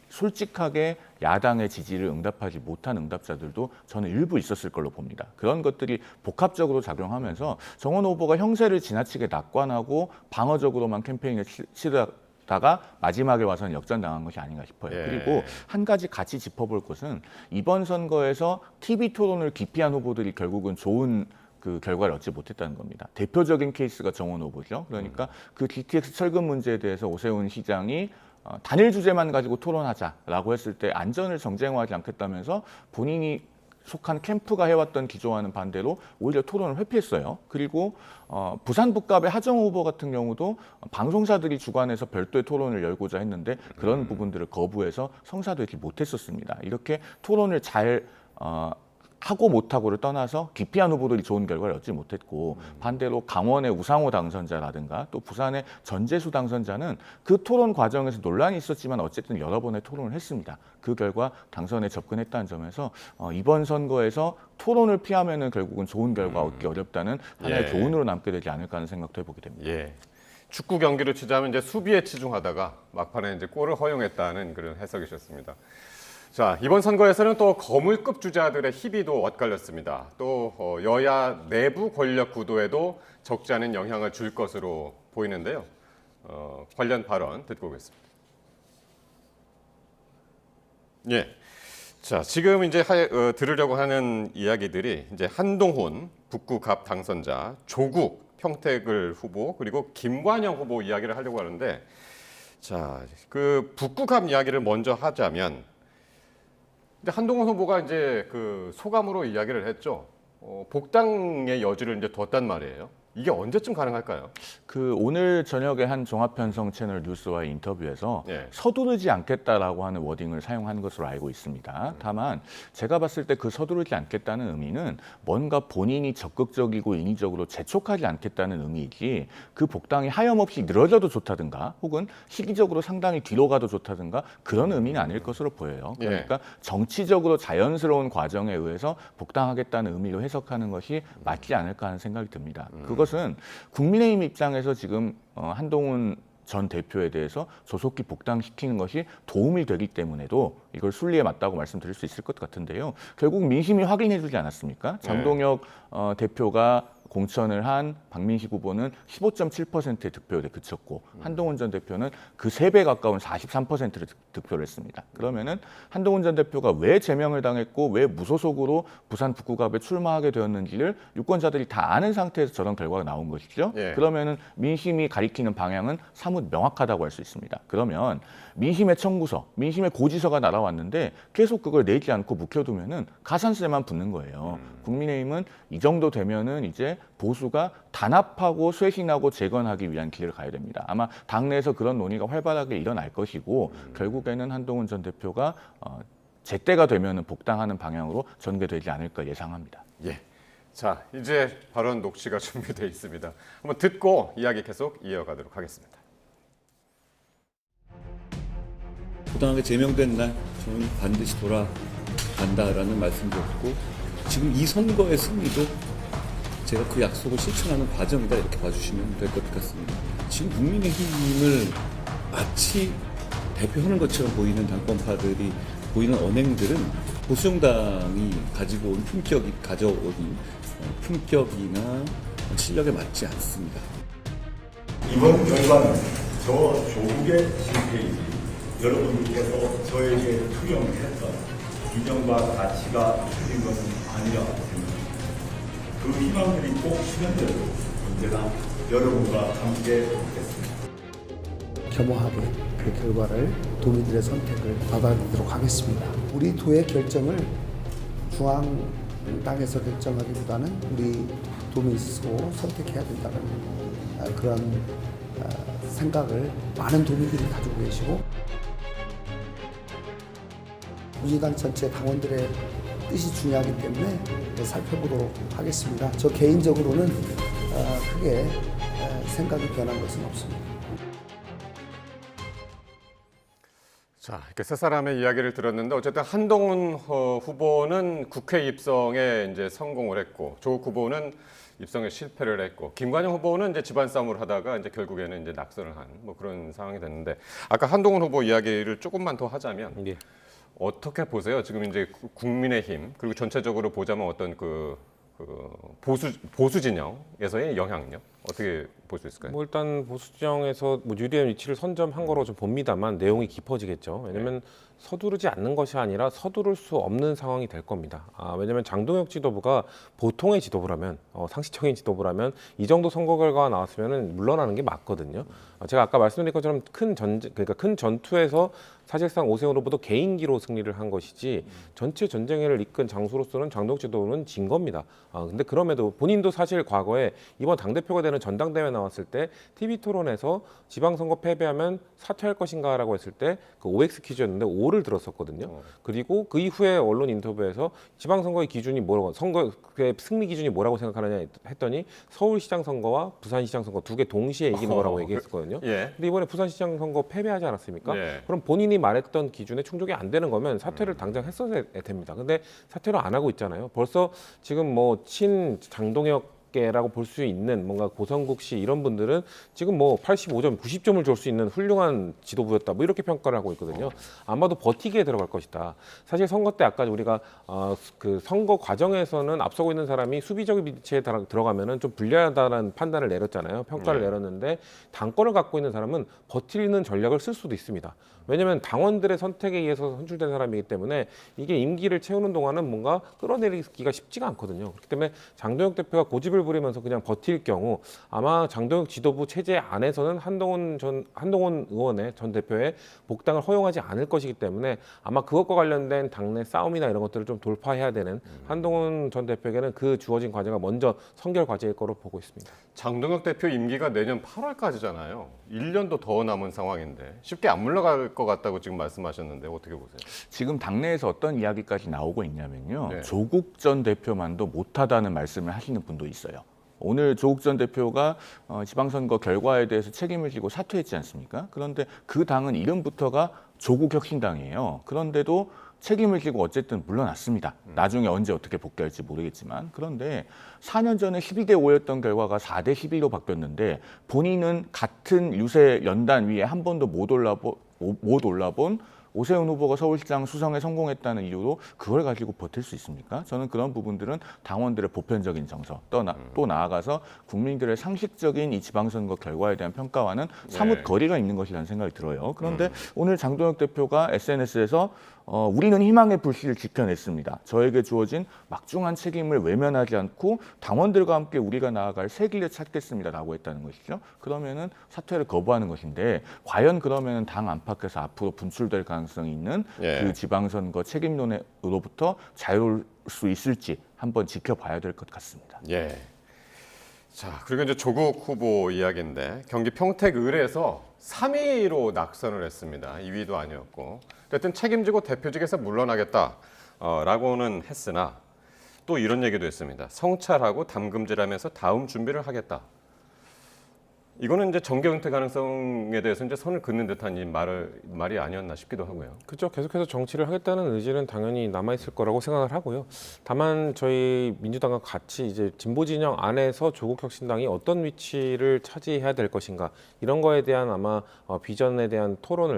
솔직하게 야당의 지지를 응답하지 못한 응답자들도 저는 일부 있었을 걸로 봅니다. 그런 것들이 복합적으로 작용하면서 정원호 후보가 형세를 지나치게 낙관하고 방어적으로만 캠페인을 치르다가 마지막에 와서는 역전당한 것이 아닌가 싶어요. 그리고 한 가지 같이 짚어볼 것은 이번 선거에서 TV 토론을 기피한 후보들이 결국은 좋은 그 결과를 얻지 못했다는 겁니다. 대표적인 케이스가 정원호 후보죠. 그러니까 그 GTX 철근 문제에 대해서 오세훈 시장이 단일 주제만 가지고 토론하자라고 했을 때 안전을 정쟁화하지 않겠다면서 본인이 속한 캠프가 해왔던 기조와는 반대로 오히려 토론을 회피했어요. 그리고 부산 북갑의 하정우 후보 같은 경우도 방송사들이 주관해서 별도의 토론을 열고자 했는데 그런 부분들을 거부해서 성사되지 못했었습니다. 이렇게 토론을 잘 하고 못하고를 떠나서 기피한 후보들이 좋은 결과를 얻지 못했고 반대로 강원의 우상호 당선자라든가 또 부산의 전재수 당선자는 그 토론 과정에서 논란이 있었지만 어쨌든 여러 번의 토론을 했습니다. 그 결과 당선에 접근했다는 점에서 이번 선거에서 토론을 피하면은 결국은 좋은 결과 얻기 어렵다는 하나의 교훈으로 남게 되지 않을까 하는 생각도 해보게 됩니다. 축구 경기를 치자면 이제 수비에 치중하다가 막판에 이제 골을 허용했다는 그런 해석이셨습니다. 자, 이번 선거에서는 또 거물급 주자들의 희비도 엇갈렸습니다. 또 여야 내부 권력 구도에도 적지 않은 영향을 줄 것으로 보이는데요. 관련 발언 듣고 오겠습니다. 자, 지금 이제 들으려고 하는 이야기들이 이제 한동훈 북구갑 당선자, 조국 평택을 후보, 그리고 김관영 후보 이야기를 하려고 하는데, 자, 그 북구갑 이야기를 먼저 하자면. 근데 한동훈 후보가 이제 그 소감으로 이야기를 했죠. 복당의 여지를 이제 뒀단 말이에요. 이게 언제쯤 가능할까요? 그 오늘 저녁에 한 종합편성 채널 뉴스와의 인터뷰에서 서두르지 않겠다라고 하는 워딩을 사용한 것으로 알고 있습니다. 다만 제가 봤을 때 그 서두르지 않겠다는 의미는 뭔가 본인이 적극적이고 인위적으로 재촉하지 않겠다는 의미이지 그 복당이 하염없이 늘어져도 좋다든가 혹은 시기적으로 상당히 뒤로 가도 좋다든가 그런 의미는 아닐 것으로 보여요. 그러니까 정치적으로 자연스러운 과정에 의해서 복당하겠다는 의미로 해석하는 것이 맞지 않을까 하는 생각이 듭니다. 그것은 국민의힘 입장에서 지금 한동훈 전 대표에 대해서 조속히 복당시키는 것이 도움이 되기 때문에도 이걸 순리에 맞다고 말씀드릴 수 있을 것 같은데요. 결국 민심이 확인해주지 않았습니까? 장동혁 대표가 공천을 한 박민식 후보는 15.7%의 득표율에 그쳤고 한동훈 전 대표는 그 3배 가까운 43%를 득표를 했습니다. 그러면은 한동훈 전 대표가 왜 제명을 당했고 왜 무소속으로 부산 북구갑에 출마하게 되었는지를 유권자들이 다 아는 상태에서 저런 결과가 나온 것이죠. 그러면은 민심이 가리키는 방향은 사뭇 명확하다고 할 수 있습니다. 그러면 민심의 청구서, 민심의 고지서가 날아왔는데 계속 그걸 내지 않고 묵혀두면은 가산세만 붙는 거예요. 국민의힘은 이 정도 되면은 이제 보수가 단합하고 쇄신하고 재건하기 위한 길을 가야 됩니다. 아마 당내에서 그런 논의가 활발하게 일어날 것이고 결국에는 한동훈 전 대표가 제때가 되면은 복당하는 방향으로 전개되지 않을까 예상합니다. 예. 자, 이제 발언 녹취가 준비되어 있습니다. 한번 듣고 이야기 계속 이어가도록 하겠습니다. 부당하게 제명된 날 저는 반드시 돌아간다라는 말씀드렸고 지금 이 선거의 승리도 제가 그 약속을 실천하는 과정이다 이렇게 봐주시면 될 것 같습니다. 지금 국민의힘을 마치 대표하는 것처럼 보이는 당권파들이 보이는 언행들은 보수정당이 가지고 온 가져온 품격이나 실력에 맞지 않습니다. 이번 결과는 저 조국의 실패이지 여러분들께서 저에게 투영했던 이념과 가치가 틀린 것은 아니라고 생각합니다. 그 희망들이 꼭 실현되도록 언제나 여러분과 함께 있겠습니다. 겸허하게 그 결과를 도민들의 선택을 받아들이도록 하겠습니다. 우리 도의 결정을 중앙당에서 결정하기보다는 우리 도민 스스로 선택해야 된다는 그런 생각을 많은 도민들이 가지고 계시고 민주당 전체 당원들의 뜻이 중요하기 때문에 살펴보도록 하겠습니다. 저 개인적으로는 크게 생각이 변한 것은 없습니다. 자, 이렇게 세 사람의 이야기를 들었는데 어쨌든 한동훈 후보는 국회 입성에 이제 성공을 했고 조국 후보는 입성에 실패를 했고 김관영 후보는 이제 집안 싸움을 하다가 이제 결국에는 이제 낙선을 한 뭐 그런 상황이 됐는데 아까 한동훈 후보 이야기를 조금만 더 하자면 어떻게 보세요? 지금 이제 국민의힘 그리고 전체적으로 보자면 어떤 그 보수 진영에서의 영향력 어떻게 볼 수 있을까요? 뭐 일단 보수 진영에서 뭐 유리한 위치를 선점한 거로 좀 봅니다만 내용이 깊어지겠죠. 왜냐하면 서두르지 않는 것이 아니라 서두를 수 없는 상황이 될 겁니다. 왜냐하면 장동혁 지도부가 보통의 지도부라면 상식적인 지도부라면 이 정도 선거 결과가 나왔으면 물러나는 게 맞거든요. 제가 아까 말씀드린 것처럼 큰 전투에서 사실상 오세훈 후보도 개인기로 승리를 한 것이지 전체 전쟁을 이끈 장수로서는 장동혁 지도부는 진 겁니다. 근데 그럼에도 본인도 사실 과거에 이번 당대표가 되는 전당대회 나왔을 때 TV 토론에서 지방선거 패배하면 사퇴할 것인가라고 했을 때 그 OX 퀴즈였는데 5를 들었었거든요. 그리고 그 이후에 언론 인터뷰에서 지방선거의 기준이 뭐라고 선거의 승리 기준이 뭐라고 생각하느냐 했더니 서울시장 선거와 부산시장 선거 두 개 동시에 이기는 거라고 얘기했었거든요. 근데 이번에 부산시장 선거 패배하지 않았습니까? 그럼 본인이 말했던 기준에 충족이 안 되는 거면 사퇴를 당장 했어야 됩니다. 근데 사퇴를 안 하고 있잖아요. 벌써 지금 뭐 친 장동혁 라고 볼 수 있는 뭔가 고성국 씨 이런 분들은 지금 뭐 85점, 90점을 줄 수 있는 훌륭한 지도부였다. 뭐 이렇게 평가를 하고 있거든요. 아마도 버티기에 들어갈 것이다. 사실 선거 때 아까 우리가 그 선거 과정에서는 앞서고 있는 사람이 수비적인 위치에 들어가면은 좀 불리하다는 판단을 내렸잖아요. 평가를 내렸는데 당권을 갖고 있는 사람은 버티는 전략을 쓸 수도 있습니다. 왜냐하면 당원들의 선택에 의해서 선출된 사람이기 때문에 이게 임기를 채우는 동안은 뭔가 끌어내리기가 쉽지가 않거든요. 그렇기 때문에 장동혁 대표가 고집을 부리면서 그냥 버틸 경우 아마 장동혁 지도부 체제 안에서는 한동훈 의원의 전 대표의 복당을 허용하지 않을 것이기 때문에 아마 그것과 관련된 당내 싸움이나 이런 것들을 좀 돌파해야 되는 한동훈 전 대표에게는 그 주어진 과제가 먼저 선결 과제일 거로 보고 있습니다. 장동혁 대표 임기가 내년 8월까지잖아요. 1년도 더 남은 상황인데 쉽게 안 물러갈 것 같다고 지금 말씀하셨는데 어떻게 보세요? 지금 당내에서 어떤 이야기까지 나오고 있냐면요. 조국 전 대표만도 못하다는 말씀을 하시는 분도 있어요. 오늘 조국 전 대표가 지방선거 결과에 대해서 책임을 지고 사퇴했지 않습니까? 그런데 그 당은 이름부터가 조국혁신당이에요. 그런데도 책임을 지고 어쨌든 물러났습니다. 나중에 언제 어떻게 복귀할지 모르겠지만. 그런데 4년 전에 12대 5였던 결과가 4대 11로 바뀌었는데 본인은 같은 유세 연단 위에 한 번도 못 올라본 오세훈 후보가 서울시장 수성에 성공했다는 이유로 그걸 가지고 버틸 수 있습니까? 저는 그런 부분들은 당원들의 보편적인 정서, 또 나아가서 국민들의 상식적인 이 지방선거 결과에 대한 평가와는 사뭇 거리가 있는 것이라는 생각이 들어요. 그런데 오늘 장동혁 대표가 SNS에서 우리는 희망의 불씨를 지켜냈습니다. 저에게 주어진 막중한 책임을 외면하지 않고 당원들과 함께 우리가 나아갈 새 길을 찾겠습니다라고 했다는 것이죠. 그러면은 사퇴를 거부하는 것인데 과연 그러면은 당 안팎에서 앞으로 분출될 가능성이 있는 그 지방선거 책임론으로부터 자유로울 수 있을지 한번 지켜봐야 될 것 같습니다. 예. 자, 그리고 이제 조국 후보 이야기인데 경기 평택을에서 3위로 낙선을 했습니다. 2위도 아니었고. 어쨌든 책임지고 대표직에서 물러나겠다라고는 했으나 또 이런 얘기도 했습니다. 성찰하고 담금질하면서 다음 준비를 하겠다. 이거는 이제 정계 은퇴 가능성에 대해서 이제 선을 긋는 듯한 말이 아니었나 싶기도 하고요. 그렇죠. 계속해서 정치를 하겠다는 의지는 당연히 남아 있을 거라고 생각을 하고요. 다만 저희 민주당과 같이 이제 진보 진영 안에서 조국 혁신당이 어떤 위치를 차지해야 될 것인가 이런 거에 대한 아마 비전에 대한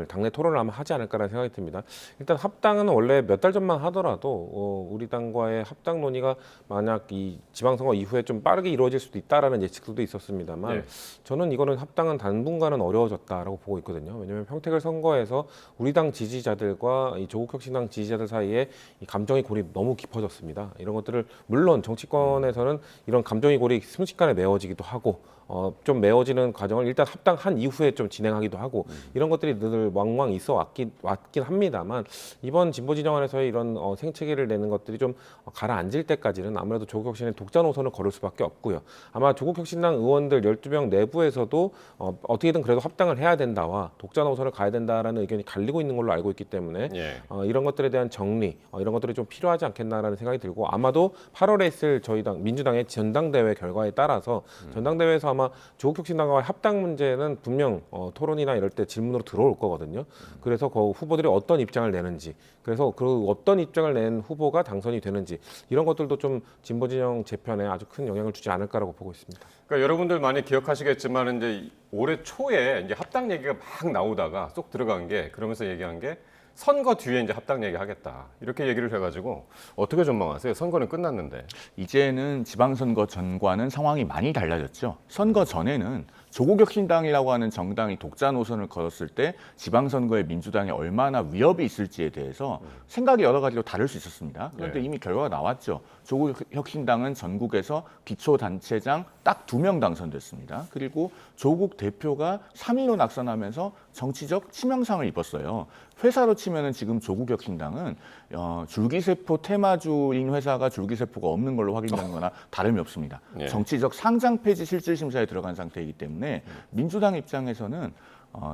당내 토론을 아마 하지 않을까라는 생각이 듭니다. 일단 합당은 원래 몇 달 전만 하더라도 우리 당과의 합당 논의가 만약 이 지방선거 이후에 좀 빠르게 이루어질 수도 있다라는 예측들도 있었습니다만 저는 이거는 합당은 당분간은 어려워졌다라고 보고 있거든요. 왜냐하면 평택을 선거에서 우리 당 지지자들과 이 조국 혁신당 지지자들 사이에 이 감정의 골이 너무 깊어졌습니다. 이런 것들을 물론 정치권에서는 이런 감정의 골이 순식간에 메워지기도 하고 좀 메워지는 과정을 일단 합당한 이후에 좀 진행하기도 하고 이런 것들이 늘 왕왕 있어 왔긴 합니다만 이번 진보 진영 안에서의 이런 생채기를 내는 것들이 좀 가라앉을 때까지는 아무래도 조국 혁신의 독자 노선을 걸을 수밖에 없고요. 아마 조국 혁신당 의원들 12명 내부에서도 어떻게든 그래도 합당을 해야 된다와 독자 노선을 가야 된다라는 의견이 갈리고 있는 걸로 알고 있기 때문에 이런 것들에 대한 정리, 이런 것들이 좀 필요하지 않겠나라는 생각이 들고 아마도 8월에 있을 저희 당 민주당의 전당대회 결과에 따라서 전당대회에서 아마 조국 혁신당과의 합당 문제는 분명 토론이나 이럴 때 질문으로 들어올 거거든요. 그래서 그 후보들이 어떤 입장을 내는지, 그래서 그 어떤 입장을 낸 후보가 당선이 되는지 이런 것들도 좀 진보 진영 재편에 아주 큰 영향을 주지 않을까라고 보고 있습니다. 그러니까 여러분들 많이 기억하시겠지만 이제 올해 초에 이제 합당 얘기가 막 나오다가 쏙 들어간 게 그러면서 얘기한 게 선거 뒤에 이제 합당 얘기하겠다 이렇게 얘기를 해가지고 어떻게 전망하세요? 선거는 끝났는데. 이제는 지방선거 전과는 상황이 많이 달라졌죠. 선거 전에는 조국 혁신당이라고 하는 정당이 독자 노선을 걸었을 때 지방선거에 민주당이 얼마나 위협이 있을지에 대해서 생각이 여러 가지로 다를 수 있었습니다. 그런데 이미 결과가 나왔죠. 조국 혁신당은 전국에서 기초단체장 딱 2명 당선됐습니다. 그리고 조국 대표가 3위로 낙선하면서 정치적 치명상을 입었어요. 회사로 치면은 지금 조국 혁신당은 줄기세포 테마주인 회사가 줄기세포가 없는 걸로 확인되는 거나 다름이 없습니다. 정치적 상장 폐지 실질심사에 들어간 상태이기 때문에 민주당 입장에서는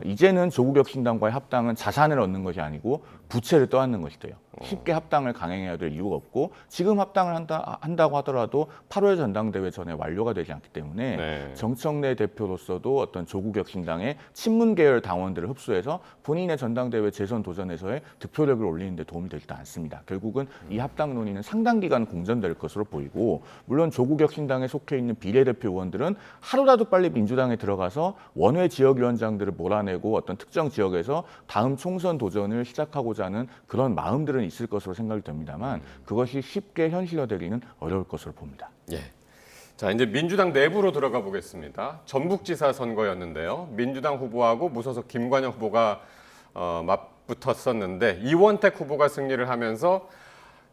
이제는 조국 혁신당과의 합당은 자산을 얻는 것이 아니고 부채를 떠안는 것이 돼요. 쉽게 합당을 강행해야 될 이유가 없고 지금 합당을 한다고 하더라도 8월 전당대회 전에 완료가 되지 않기 때문에 정청래 대표로서도 어떤 조국 혁신당의 친문 계열 당원들을 흡수해서 본인의 전당대회 재선 도전에서의 득표력을 올리는 데 도움이 되지도 않습니다. 결국은 이 합당 논의는 상당 기간 공전될 것으로 보이고 물론 조국 혁신당에 속해 있는 비례대표 의원들은 하루라도 빨리 민주당에 들어가서 원외 지역위원장들을 몰아내고 어떤 특정 지역에서 다음 총선 도전을 시작하고자 하는 그런 마음들은 있을 것으로 생각이 됩니다만 그것이 쉽게 현실화되기는 어려울 것으로 봅니다. 자, 이제 민주당 내부로 들어가 보겠습니다. 전북지사 선거였는데요. 민주당 후보하고 무소속 김관영 후보가 맞붙었었는데 이원택 후보가 승리를 하면서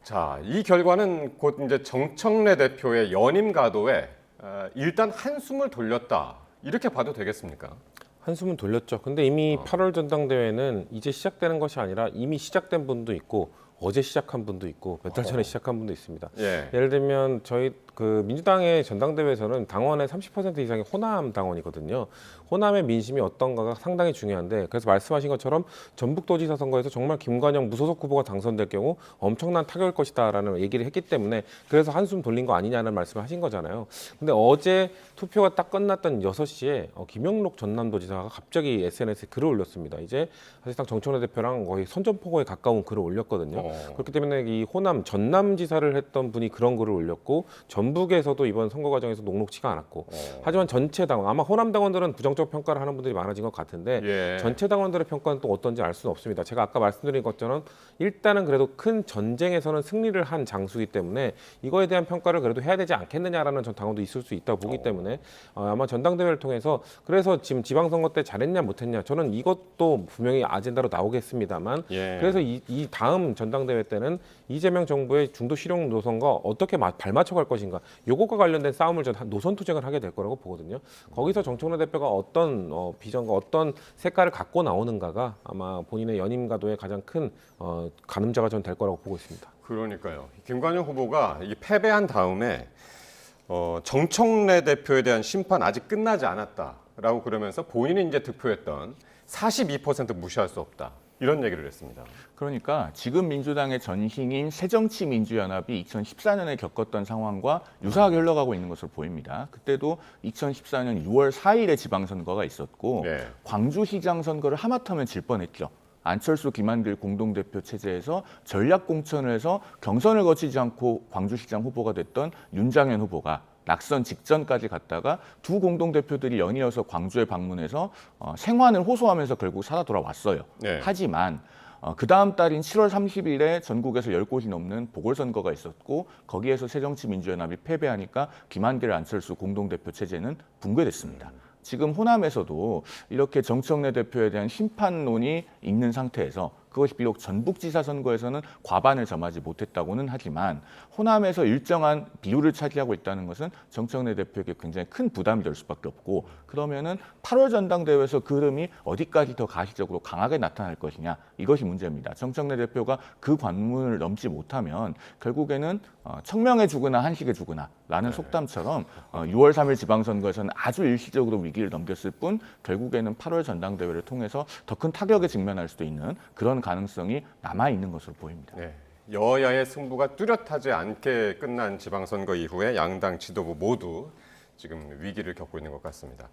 자, 이 결과는 곧 이제 정청래 대표의 연임 가도에 일단 한숨을 돌렸다. 이렇게 봐도 되겠습니까? 한숨은 돌렸죠. 근데 이미 8월 전당대회는 이제 시작되는 것이 아니라 이미 시작된 분도 있고 어제 시작한 분도 있고 몇 달 전에 시작한 분도 있습니다. 예를 들면 저희 그 민주당의 전당대회에서는 당원의 30% 이상이 호남 당원이거든요. 호남의 민심이 어떤가가 상당히 중요한데 그래서 말씀하신 것처럼 전북도지사 선거에서 정말 김관영 무소속 후보가 당선될 경우 엄청난 타격일 것이다라는 얘기를 했기 때문에 그래서 한숨 돌린 거 아니냐는 말씀을 하신 거잖아요. 근데 어제 투표가 딱 끝났던 6시에 김영록 전남도지사가 갑자기 SNS에 글을 올렸습니다. 이제 사실상 정청래 대표랑 거의 선전포고에 가까운 글을 올렸거든요. 그렇기 때문에 이 호남 전남지사를 했던 분이 그런 글을 올렸고 전북에서도 이번 선거 과정에서 녹록치가 않았고 하지만 전체 당원 아마 호남 당원들은 부정적 평가를 하는 분들이 많아진 것 같은데 전체 당원들의 평가는 또 어떤지 알 수는 없습니다. 제가 아까 말씀드린 것처럼 일단은 그래도 큰 전쟁에서는 승리를 한 장수이기 때문에 이거에 대한 평가를 그래도 해야 되지 않겠느냐라는 전 당원도 있을 수 있다고 보기 때문에 아마 전당대회를 통해서 그래서 지금 지방선거 때 잘했냐 못했냐 저는 이것도 분명히 아젠다로 나오겠습니다만 그래서 이 다음 전당대회 때는 이재명 정부의 중도 실용 노선과 어떻게 발맞춰 갈 것인가 요것과 관련된 싸움을 전 노선 투쟁을 하게 될 거라고 보거든요. 거기서 정청래 대표가 어떤 비전과 어떤 색깔을 갖고 나오는가가 아마 본인의 연임가도의 가장 큰 가늠자가 전 될 거라고 보고 있습니다. 그러니까요. 김관영 후보가 이 패배한 다음에 정청래 대표에 대한 심판 아직 끝나지 않았다라고 그러면서 본인이 이제 득표했던 42% 무시할 수 없다. 이런 얘기를 했습니다. 그러니까 지금 민주당의 전신인 새정치민주연합이 2014년에 겪었던 상황과 유사하게 흘러가고 있는 것으로 보입니다. 그때도 2014년 6월 4일에 지방선거가 있었고 광주시장 선거를 하마터면 질 뻔했죠. 안철수, 김한길 공동대표 체제에서 전략공천을 해서 경선을 거치지 않고 광주시장 후보가 됐던 윤장현 후보가 낙선 직전까지 갔다가 두 공동대표들이 연이어서 광주에 방문해서 생환을 호소하면서 결국 살아 돌아왔어요. 하지만 그 다음 달인 7월 30일에 전국에서 10곳이 넘는 보궐선거가 있었고 거기에서 새정치민주연합이 패배하니까 김한길, 안철수 공동대표 체제는 붕괴됐습니다. 지금 호남에서도 이렇게 정청래 대표에 대한 심판론이 있는 상태에서 그것이 비록 전북지사 선거에서는 과반을 점하지 못했다고는 하지만 호남에서 일정한 비율을 차지하고 있다는 것은 정청래 대표에게 굉장히 큰 부담이 될 수밖에 없고 그러면은 8월 전당대회에서 그 흐름이 어디까지 더 가시적으로 강하게 나타날 것이냐 이것이 문제입니다. 정청래 대표가 그 관문을 넘지 못하면 결국에는 청명해 주거나 한식해 주거나 라는 속담처럼 6월 3일 지방선거에서는 아주 일시적으로 위기를 넘겼을 뿐 결국에는 8월 전당대회를 통해서 더 큰 타격에 직면할 수도 있는 그런 가능성이 남아있는 것으로 보입니다. 여야의 승부가 뚜렷하지 않게 끝난 지방선거 이후에 양당 지도부 모두 지금 위기를 겪고 있는 것 같습니다.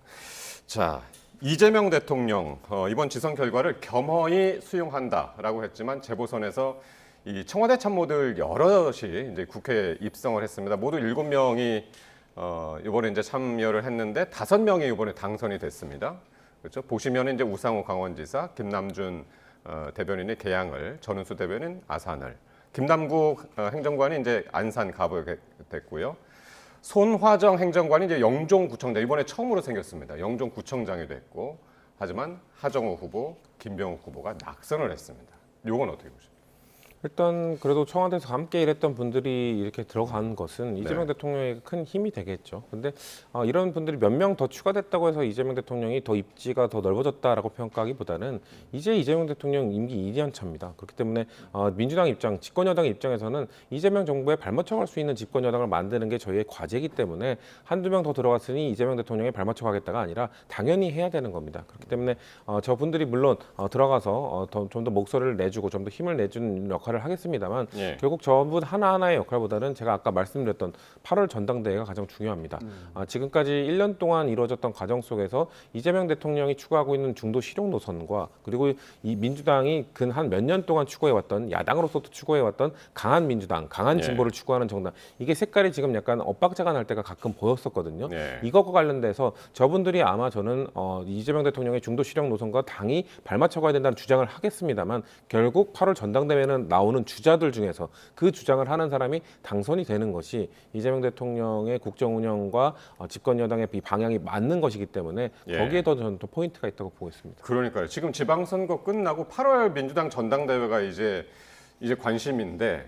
자, 이재명 대통령 이번 지선 결과를 겸허히 수용한다라고 했지만 재보선에서 이 청와대 참모들 여럿이 이제 국회에 입성을 했습니다. 모두 7명이 이번에 이제 참여를 했는데 5명이 이번에 당선이 됐습니다. 그렇죠? 보시면 이제 우상호 강원지사, 김남준 대변인의 개항을, 전은수 대변인 아산을, 김남국 행정관이 이제 안산 가부에 됐고요. 손화정 행정관이 이제 영종구청장 이번에 처음으로 생겼습니다. 영종구청장이 됐고, 하지만 하정우 후보, 김병욱 후보가 낙선을 했습니다. 이건 어떻게 보십니까? 일단 그래도 청와대에서 함께 일했던 분들이 이렇게 들어간 것은 이재명 대통령에게 큰 힘이 되겠죠. 근데 이런 분들이 몇 명 더 추가됐다고 해서 이재명 대통령이 더 입지가 더 넓어졌다라고 평가하기보다는 이제 이재명 대통령 임기 2년 차입니다. 그렇기 때문에 민주당 입장, 집권여당 입장에서는 이재명 정부에 발맞춰갈 수 있는 집권여당을 만드는 게 저희의 과제이기 때문에 한두 명 더 들어갔으니 이재명 대통령에 발맞춰가겠다가 아니라 당연히 해야 되는 겁니다. 그렇기 때문에 저분들이 물론 들어가서 좀 더 목소리를 내주고 좀 더 힘을 내주는 역할을 하겠습니다만 결국 저분 하나하나의 역할보다는 제가 아까 말씀드렸던 8월 전당대회가 가장 중요합니다. 지금까지 1년 동안 이루어졌던 과정 속에서 이재명 대통령이 추구하고 있는 중도 실용 노선과 그리고 이 민주당이 근 한 몇 년 동안 추구해왔던 야당으로서도 추구해왔던 강한 민주당, 강한 진보를 추구하는 정당 이게 색깔이 지금 약간 엇박자가 날 때가 가끔 보였었거든요. 이것과 관련돼서 저분들이 아마 저는 이재명 대통령의 중도 실용 노선과 당이 발맞춰가야 된다는 주장을 하겠습니다만 결국 8월 전당대회는 나오는 주자들 중에서 그 주장을 하는 사람이 당선이 되는 것이 이재명 대통령의 국정 운영과 집권 여당의 이 방향이 맞는 것이기 때문에 거기에 더 저는 더 포인트가 있다고 보고 있습니다. 그러니까요. 지금 지방선거 끝나고 8월 민주당 전당대회가 이제 관심인데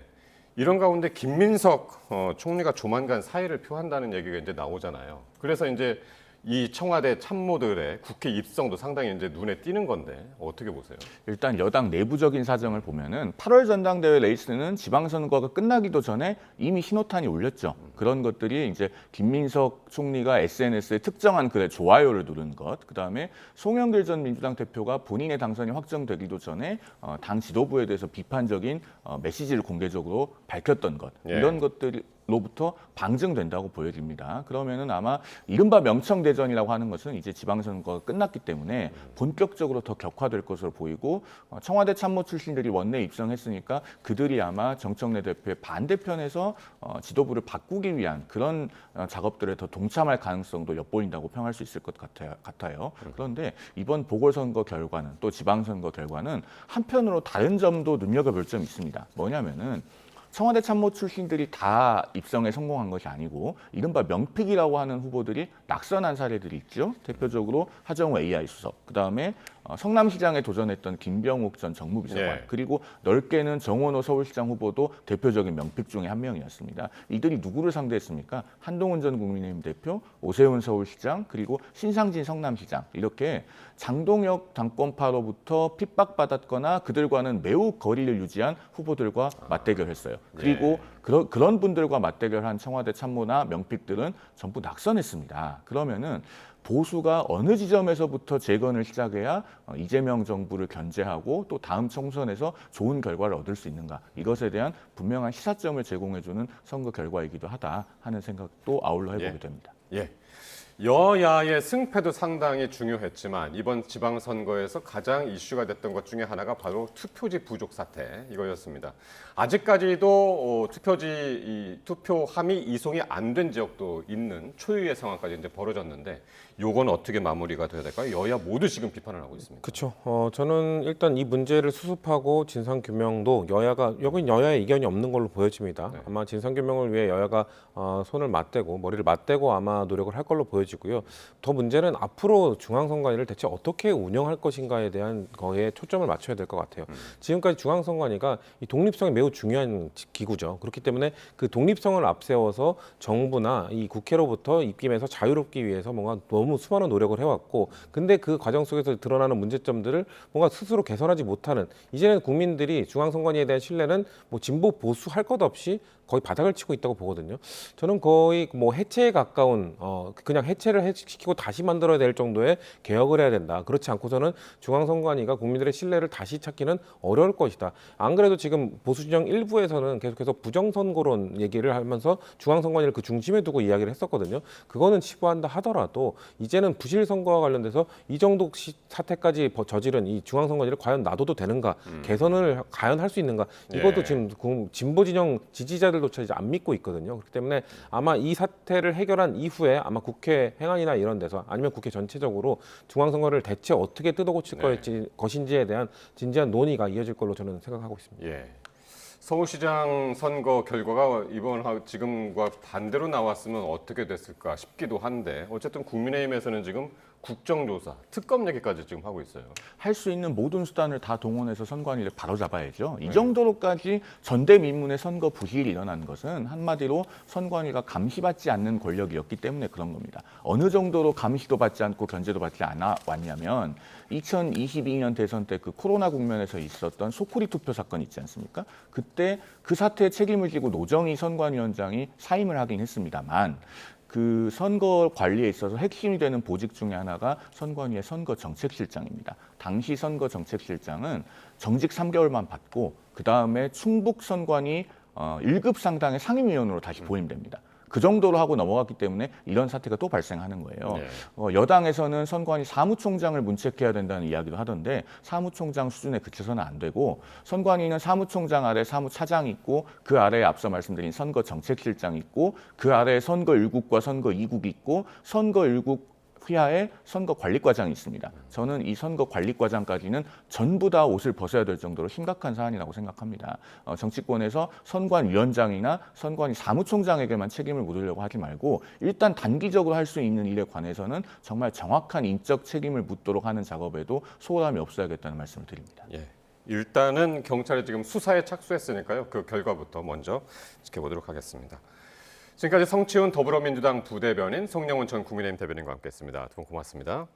이런 가운데 김민석 총리가 조만간 사의를 표한다는 얘기가 이제 나오잖아요. 그래서 이제 이 청와대 참모들의 국회 입성도 상당히 이제 눈에 띄는 건데 어떻게 보세요? 일단 여당 내부적인 사정을 보면은 8월 전당대회 레이스는 지방선거가 끝나기도 전에 이미 신호탄이 울렸죠. 그런 것들이 이제 김민석 총리가 SNS에 특정한 글에 좋아요를 누른 것, 그다음에 송영길 전 민주당 대표가 본인의 당선이 확정되기도 전에 당 지도부에 대해서 비판적인 메시지를 공개적으로 밝혔던 것, 이런 것들은 로부터 방증된다고 보여집니다. 그러면은 아마 이른바 명청대전이라고 하는 것은 이제 지방선거가 끝났기 때문에 본격적으로 더 격화될 것으로 보이고 청와대 참모 출신들이 원내에 입성했으니까 그들이 아마 정청래 대표의 반대편에서 지도부를 바꾸기 위한 그런 작업들에 더 동참할 가능성도 엿보인다고 평할 수 있을 것 같아요. 그런데 이번 보궐선거 결과는 또 지방선거 결과는 한편으로 다른 점도 눈여겨볼 점이 있습니다. 뭐냐면은 청와대 참모 출신들이 다 입성에 성공한 것이 아니고 이른바 명픽이라고 하는 후보들이 낙선한 사례들이 있죠. 대표적으로 하정우 AI 수석, 그다음에 성남시장에 도전했던 김병욱 전 정무비서관, 예. 그리고 넓게는 정원호 서울시장 후보도 대표적인 명픽 중에 한 명이었습니다. 이들이 누구를 상대했습니까? 한동훈 전 국민의힘 대표, 오세훈 서울시장, 그리고 신상진 성남시장, 이렇게 장동혁 당권파로부터 핍박받았거나 그들과는 매우 거리를 유지한 후보들과 맞대결했어요. 그리고 그런 분들과 맞대결한 청와대 참모나 명픽들은 전부 낙선했습니다. 그러면은 보수가 어느 지점에서부터 재건을 시작해야 이재명 정부를 견제하고 또 다음 총선에서 좋은 결과를 얻을 수 있는가, 이것에 대한 분명한 시사점을 제공해주는 선거 결과이기도 하다 하는 생각도 아울러 해보게 됩니다. 예. 여야의 승패도 상당히 중요했지만 이번 지방선거에서 가장 이슈가 됐던 것 중에 하나가 바로 투표지 부족 사태 이거였습니다. 아직까지도 투표함이 이송이 안 된 지역도 있는 초유의 상황까지 이제 벌어졌는데 요건 어떻게 마무리가 돼야 될까요? 여야 모두 지금 비판을 하고 있습니다. 그렇죠. 저는 일단 이 문제를 수습하고 진상 규명도 여긴 여야의 이견이 없는 걸로 보여집니다. 아마 진상 규명을 위해 여야가 손을 맞대고 머리를 맞대고 아마 노력을 할 걸로 보여지고요. 더 문제는 앞으로 중앙선관위를 대체 어떻게 운영할 것인가에 대한 거에 초점을 맞춰야 될 것 같아요. 지금까지 중앙선관위가 이 독립성이 매우 중요한 기구죠. 그렇기 때문에 그 독립성을 앞세워서 정부나 이 국회로부터 입김에서 자유롭기 위해서 뭔가 너무 수많은 노력을 해왔고, 근데 그 과정 속에서 드러나는 문제점들을 뭔가 스스로 개선하지 못하는, 이제는 국민들이 중앙선관위에 대한 신뢰는 뭐 진보 보수 할 것 없이 거의 바닥을 치고 있다고 보거든요. 저는 거의 뭐 해체에 가까운 그냥 해체를 시키고 다시 만들어야 될 정도의 개혁을 해야 된다. 그렇지 않고서는 중앙선관위가 국민들의 신뢰를 다시 찾기는 어려울 것이다. 안 그래도 지금 보수진영 일부에서는 계속해서 부정선거론 얘기를 하면서 중앙선관위를 그 중심에 두고 이야기를 했었거든요. 그거는 치부한다 하더라도 이제는 부실선거와 관련돼서 이 정도 사태까지 저지른 이 중앙선관위를 과연 놔둬도 되는가, 개선을 과연 할 수 있는가, 이것도 지금 진보진영 지지자들 조차 이제 안 믿고 있거든요. 그렇기 때문에 아마 이 사태를 해결한 이후에 아마 국회 행안이나 이런 데서 아니면 국회 전체적으로 중앙선거를 대체 어떻게 뜯어고칠 것인지에 대한 진지한 논의가 이어질 걸로 저는 생각하고 있습니다. 예. 서울시장 선거 결과가 이번 지금과 반대로 나왔으면 어떻게 됐을까 싶기도 한데 어쨌든 국민의힘에서는 지금 국정조사, 특검 얘기까지 지금 하고 있어요. 할 수 있는 모든 수단을 다 동원해서 선관위를 바로잡아야죠. 이 정도로까지 전대미문의 선거 부실이 일어난 것은 한마디로 선관위가 감시받지 않는 권력이었기 때문에 그런 겁니다. 어느 정도로 감시도 받지 않고 견제도 받지 않아 왔냐면 2022년 대선 때 그 코로나 국면에서 있었던 소쿠리 투표 사건 있지 않습니까? 그때 그 사태에 책임을 지고 노정희 선관위원장이 사임을 하긴 했습니다만 그 선거 관리에 있어서 핵심이 되는 보직 중에 하나가 선관위의 선거정책실장입니다. 당시 선거정책실장은 정직 3개월만 받고 그 다음에 충북 선관위 1급 상당의 상임위원으로 다시 보임됩니다. 그 정도로 하고 넘어갔기 때문에 이런 사태가 또 발생하는 거예요. 여당에서는 선관위 사무총장을 문책해야 된다는 이야기도 하던데 사무총장 수준에 그쳐서는 안 되고 선관위는 사무총장 아래 사무차장이 있고 그 아래에 앞서 말씀드린 선거정책실장이 있고 그 아래에 선거 1국과 선거 2국이 있고 선거 1국 휘하에 선거관리과장이 있습니다. 저는 이 선거관리과장까지는 전부 다 옷을 벗어야 될 정도로 심각한 사안이라고 생각합니다. 정치권에서 선관위원장이나 선관위 사무총장에게만 책임을 묻으려고 하지 말고 일단 단기적으로 할 수 있는 일에 관해서는 정말 정확한 인적 책임을 묻도록 하는 작업에도 소홀함이 없어야겠다는 말씀을 드립니다. 예. 일단은 경찰이 지금 수사에 착수했으니까요. 그 결과부터 먼저 지켜보도록 하겠습니다. 지금까지 성치훈 더불어민주당 부대변인, 송영훈 전 국민의힘 대변인과 함께했습니다. 두 분 고맙습니다.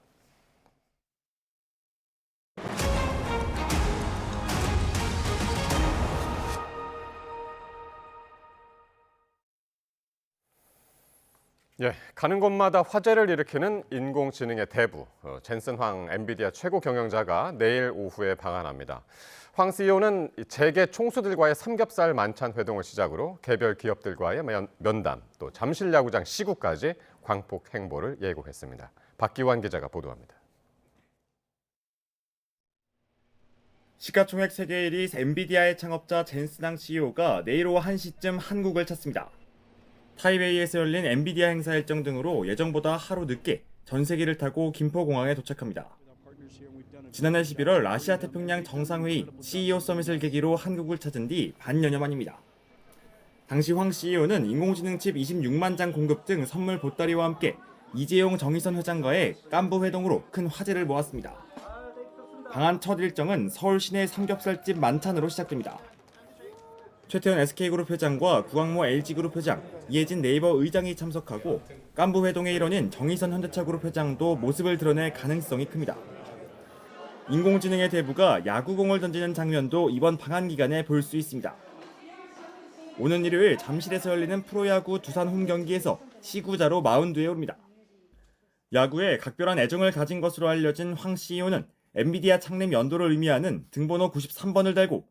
예, 가는 곳마다 화제를 일으키는 인공지능의 대부, 젠슨 황 엔비디아 최고 경영자가 내일 오후에 방한합니다. 황 CEO는 재계 총수들과의 삼겹살 만찬 회동을 시작으로 개별 기업들과의 면담, 또 잠실 야구장 시구까지 광폭 행보를 예고했습니다. 박기환 기자가 보도합니다. 시가총액 세계 1위 엔비디아의 창업자 젠슨 황 CEO가 내일 오후 1시쯤 한국을 찾습니다. 타이베이에서 열린 엔비디아 행사 일정 등으로 예정보다 하루 늦게 전세기를 타고 김포공항에 도착합니다. 지난해 11월 아시아 태평양 정상회의 CEO 서밋을 계기로 한국을 찾은 뒤 반년여 만입니다. 당시 황 CEO는 인공지능 칩 26만 장 공급 등 선물 보따리와 함께 이재용 정의선 회장과의 깐부 회동으로 큰 화제를 모았습니다. 방한 첫 일정은 서울 시내 삼겹살집 만찬으로 시작됩니다. 최태원 SK그룹 회장과 구광모 LG그룹 회장, 이해진 네이버 의장이 참석하고 깐부 회동의 일원인 정의선 현대차그룹 회장도 모습을 드러낼 가능성이 큽니다. 인공지능의 대부가 야구공을 던지는 장면도 이번 방한 기간에 볼 수 있습니다. 오는 일요일 잠실에서 열리는 프로야구 두산 홈 경기에서 시구자로 마운드에 오릅니다. 야구에 각별한 애정을 가진 것으로 알려진 황 CEO는 엔비디아 창립 연도를 의미하는 등번호 93번을 달고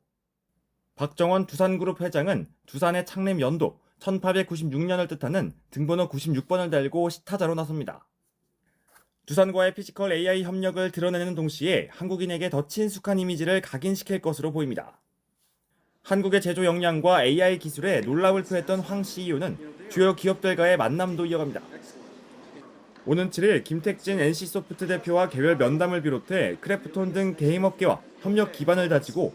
박정원 두산그룹 회장은 두산의 창립 연도 1896년을 뜻하는 등번호 96번을 달고 시타자로 나섭니다. 두산과의 피지컬 AI 협력을 드러내는 동시에 한국인에게 더 친숙한 이미지를 각인시킬 것으로 보입니다. 한국의 제조 역량과 AI 기술에 놀라움을 표했던 황 CEO는 주요 기업들과의 만남도 이어갑니다. 오는 7일 김택진 NC소프트 대표와 개별 면담을 비롯해 크래프톤 등 게임업계와 협력 기반을 다지고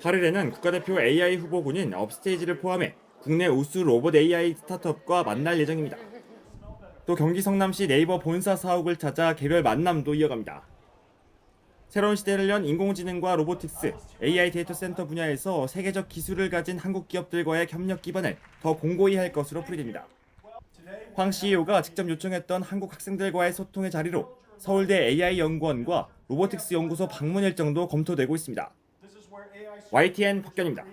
8일에는 국가대표 AI 후보군인 업스테이지를 포함해 국내 우수 로봇 AI 스타트업과 만날 예정입니다. 또 경기 성남시 네이버 본사 사옥을 찾아 개별 만남도 이어갑니다. 새로운 시대를 연 인공지능과 로보틱스, AI 데이터 센터 분야에서 세계적 기술을 가진 한국 기업들과의 협력 기반을 더 공고히 할 것으로 풀이됩니다. 황 CEO가 직접 요청했던 한국 학생들과의 소통의 자리로 서울대 AI 연구원과 로보틱스 연구소 방문 일정도 검토되고 있습니다. YTN 박견입니다.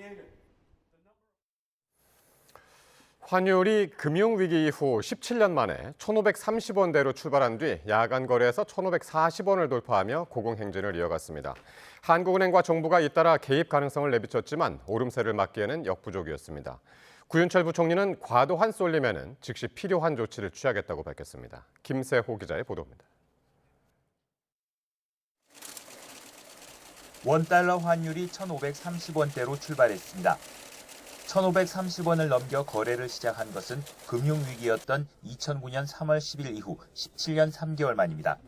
환율이 금융위기 이후 17년 만에 1,530원대로 출발한 뒤 야간 거래에서 1,540원을 돌파하며 고공행진을 이어갔습니다. 한국은행과 정부가 잇따라 개입 가능성을 내비쳤지만 오름세를 막기에는 역부족이었습니다. 구윤철 부총리는 과도한 쏠림에는 즉시 필요한 조치를 취하겠다고 밝혔습니다. 김세호 기자의 보도입니다. 원달러 환율이 1,530원대로 출발했습니다. 1,530원을 넘겨 거래를 시작한 것은 금융위기였던 2009년 3월 10일 이후 17년 3개월 만입니다.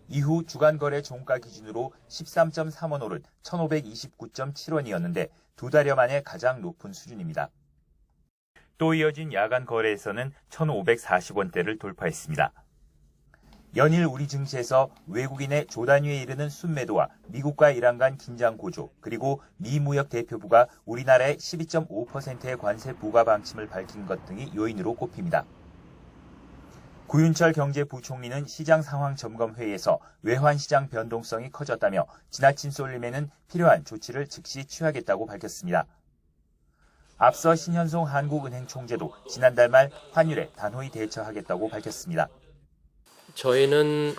이후 주간 거래 종가 기준으로 13.3원 오른 1,529.7원이었는데 두 달여 만에 가장 높은 수준입니다. 또 이어진 야간 거래에서는 1,540원대를 돌파했습니다. 연일 우리 증시에서 외국인의 조 단위에 이르는 순매도와 미국과 이란 간 긴장 고조, 그리고 미 무역 대표부가 우리나라의 12.5%의 관세 부과 방침을 밝힌 것 등이 요인으로 꼽힙니다. 구윤철 경제부총리는 시장 상황 점검 회의에서 외환 시장 변동성이 커졌다며 지나친 쏠림에는 필요한 조치를 즉시 취하겠다고 밝혔습니다. 앞서 신현송 한국은행 총재도 지난달 말 환율에 단호히 대처하겠다고 밝혔습니다. 저희는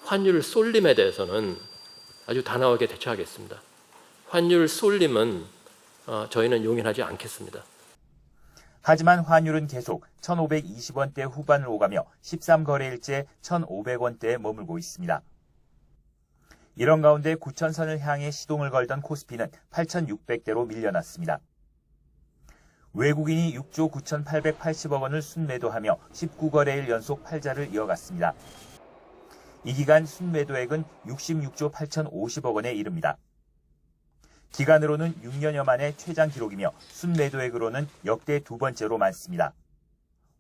환율 쏠림에 대해서는 아주 단호하게 대처하겠습니다. 환율 쏠림은 저희는 용인하지 않겠습니다. 하지만 환율은 계속 1,520원대 후반을 오가며 13거래일째 1,500원대에 머물고 있습니다. 이런 가운데 9,000선을 향해 시동을 걸던 코스피는 8,600대로 밀려났습니다. 외국인이 6조 9,880억 원을 순매도하며 19거래일 연속 팔자를 이어갔습니다. 이 기간 순매도액은 66조 8,050억 원에 이릅니다. 기간으로는 6년여 만에 최장 기록이며 순매도액으로는 역대 두 번째로 많습니다.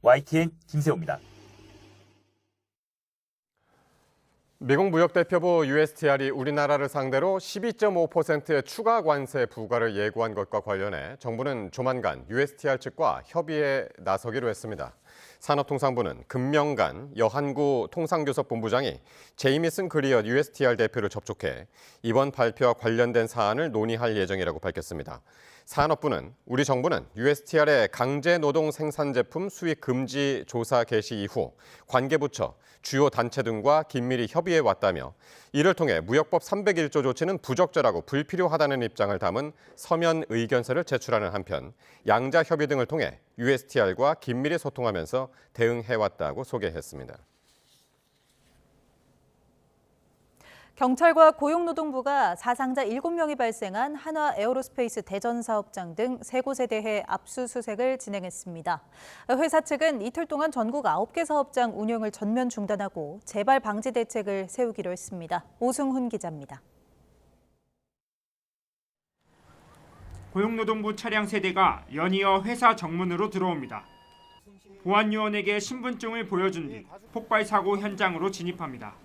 YTN 김세호입니다. 미국 무역대표부 USTR이 우리나라를 상대로 12.5%의 추가 관세 부과를 예고한 것과 관련해 정부는 조만간 USTR 측과 협의에 나서기로 했습니다. 산업통상부는 금명간 여한구 통상교섭본부장이 제이미슨 그리엇 USTR 대표를 접촉해 이번 발표와 관련된 사안을 논의할 예정이라고 밝혔습니다. 산업부는 우리 정부는 USTR의 강제노동 생산제품 수입 금지 조사 개시 이후 관계부처, 주요 단체 등과 긴밀히 협의해 왔다며 이를 통해 무역법 301조 조치는 부적절하고 불필요하다는 입장을 담은 서면 의견서를 제출하는 한편 양자 협의 등을 통해 USTR과 긴밀히 소통하면서 대응해왔다고 소개했습니다. 경찰과 고용노동부가 사상자 7명이 발생한 한화 에어로스페이스 대전 사업장 등 3곳에 대해 압수수색을 진행했습니다. 회사 측은 이틀 동안 전국 9개 사업장 운영을 전면 중단하고 재발 방지 대책을 세우기로 했습니다. 오승훈 기자입니다. 고용노동부 차량 세대가 연이어 회사 정문으로 들어옵니다. 보안요원에게 신분증을 보여준 뒤 폭발 사고 현장으로 진입합니다.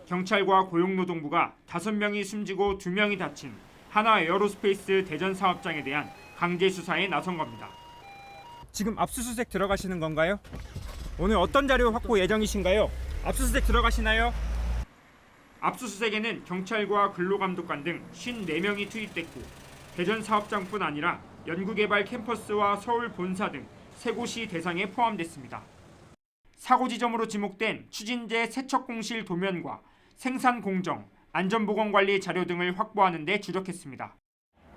경찰과 고용노동부가 5명이 숨지고 2명이 다친 한화 에어로스페이스 대전 사업장에 대한 강제 수사에 나선 겁니다. 지금 압수수색 들어가시는 건가요? 오늘 어떤 자료 확보 예정이신가요? 압수수색 들어가시나요? 압수수색에는 경찰과 근로감독관 등 54명이 투입됐고 대전 사업장뿐 아니라 연구개발 캠퍼스와 서울 본사 등 3곳이 대상에 포함됐습니다. 사고 지점으로 지목된 추진제 세척공실 도면과 생산 공정, 안전보건관리 자료 등을 확보하는 데 주력했습니다.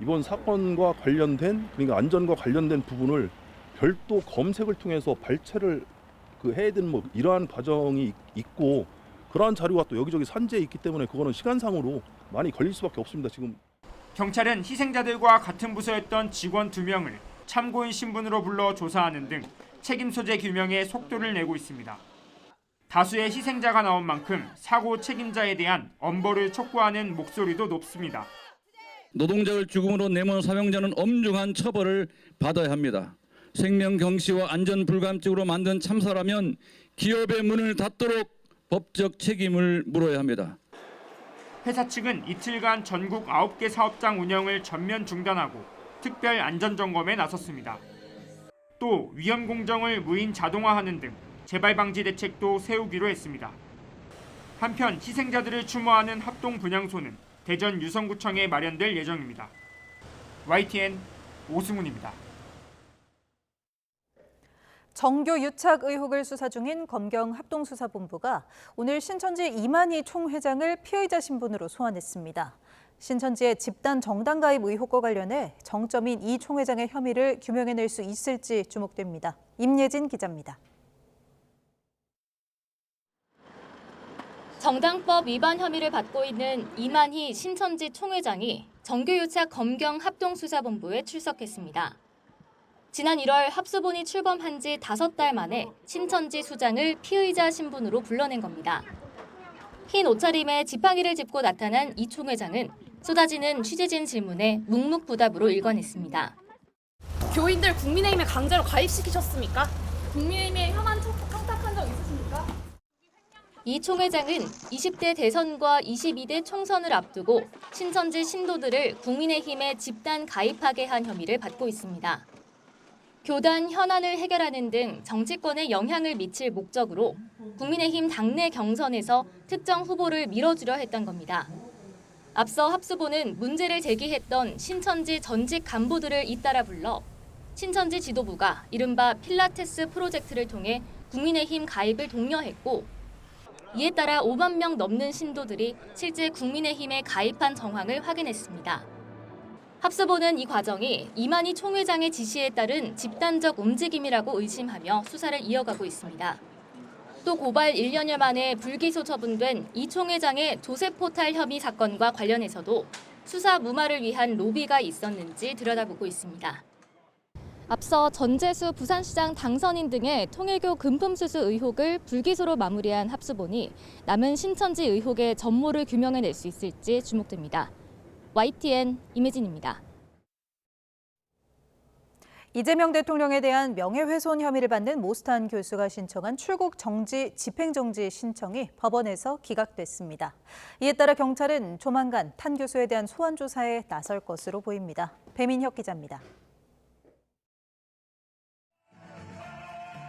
이번 사건과 관련된 그러니까 안전과 관련된 부분을 별도 검색을 통해서 발췌를 해야 되는 이러한 과정이 있고 그러한 자료가 또 여기저기 산재해 있기 때문에 그거는 시간상으로 많이 걸릴 수밖에 없습니다. 지금 경찰은 희생자들과 같은 부서였던 직원 2명을 참고인 신분으로 불러 조사하는 등 책임 소재 규명에 속도를 내고 있습니다. 다수의 희생자가 나온 만큼 사고 책임자에 대한 엄벌을 촉구하는 목소리도 높습니다. 노동자를 죽음으로 내몬 사명자는 엄중한 처벌을 받아야 합니다. 생명 경시와 안전 불감증으로 만든 참사라면 기업의 문을 닫도록 법적 책임을 물어야 합니다. 회사 측은 이틀간 전국 9개 사업장 운영을 전면 중단하고 특별 안전점검에 나섰습니다. 또 위험 공정을 무인 자동화하는 등 재발 방지 대책도 세우기로 했습니다. 한편 희생자들을 추모하는 합동분향소는 대전 유성구청에 마련될 예정입니다. YTN 오승훈입니다. 정교 유착 의혹을 수사 중인 검경 합동수사본부가 오늘 신천지 이만희 총회장을 피의자 신분으로 소환했습니다. 신천지의 집단 정당 가입 의혹과 관련해 정점인 이 총회장의 혐의를 규명해낼 수 있을지 주목됩니다. 임예진 기자입니다. 정당법 위반 혐의를 받고 있는 이만희 신천지 총회장이 정교유착 검경 합동수사본부에 출석했습니다. 지난 1월 합수본이 출범한 지 5달 만에 신천지 수장을 피의자 신분으로 불러낸 겁니다. 흰 옷차림에 지팡이를 짚고 나타난 이 총회장은 쏟아지는 취재진 질문에 묵묵부답으로 일관했습니다. 교인들 국민의힘에 강제로 가입시키셨습니까? 국민의힘에 혐한 청탁한 적 있으십니까? 이 총회장은 20대 대선과 22대 총선을 앞두고 신천지 신도들을 국민의힘에 집단 가입하게 한 혐의를 받고 있습니다. 교단 현안을 해결하는 등 정치권에 영향을 미칠 목적으로 국민의힘 당내 경선에서 특정 후보를 밀어주려 했던 겁니다. 앞서 합수본은 문제를 제기했던 신천지 전직 간부들을 잇따라 불러 신천지 지도부가 이른바 필라테스 프로젝트를 통해 국민의힘 가입을 독려했고 이에 따라 5만 명 넘는 신도들이 실제 국민의힘에 가입한 정황을 확인했습니다. 합수본은 이 과정이 이만희 총회장의 지시에 따른 집단적 움직임이라고 의심하며 수사를 이어가고 있습니다. 또 고발 1년여 만에 불기소 처분된 이 총회장의 조세포탈 혐의 사건과 관련해서도 수사 무마를 위한 로비가 있었는지 들여다보고 있습니다. 앞서 전재수 부산시장 당선인 등의 통일교 금품수수 의혹을 불기소로 마무리한 합수본이 남은 신천지 의혹의 전모를 규명해낼 수 있을지 주목됩니다. YTN 임혜진입니다. 이재명 대통령에 대한 명예훼손 혐의를 받는 모스탄 교수가 신청한 출국 정지, 집행정지 신청이 법원에서 기각됐습니다. 이에 따라 경찰은 조만간 탄 교수에 대한 소환 조사에 나설 것으로 보입니다. 배민혁 기자입니다.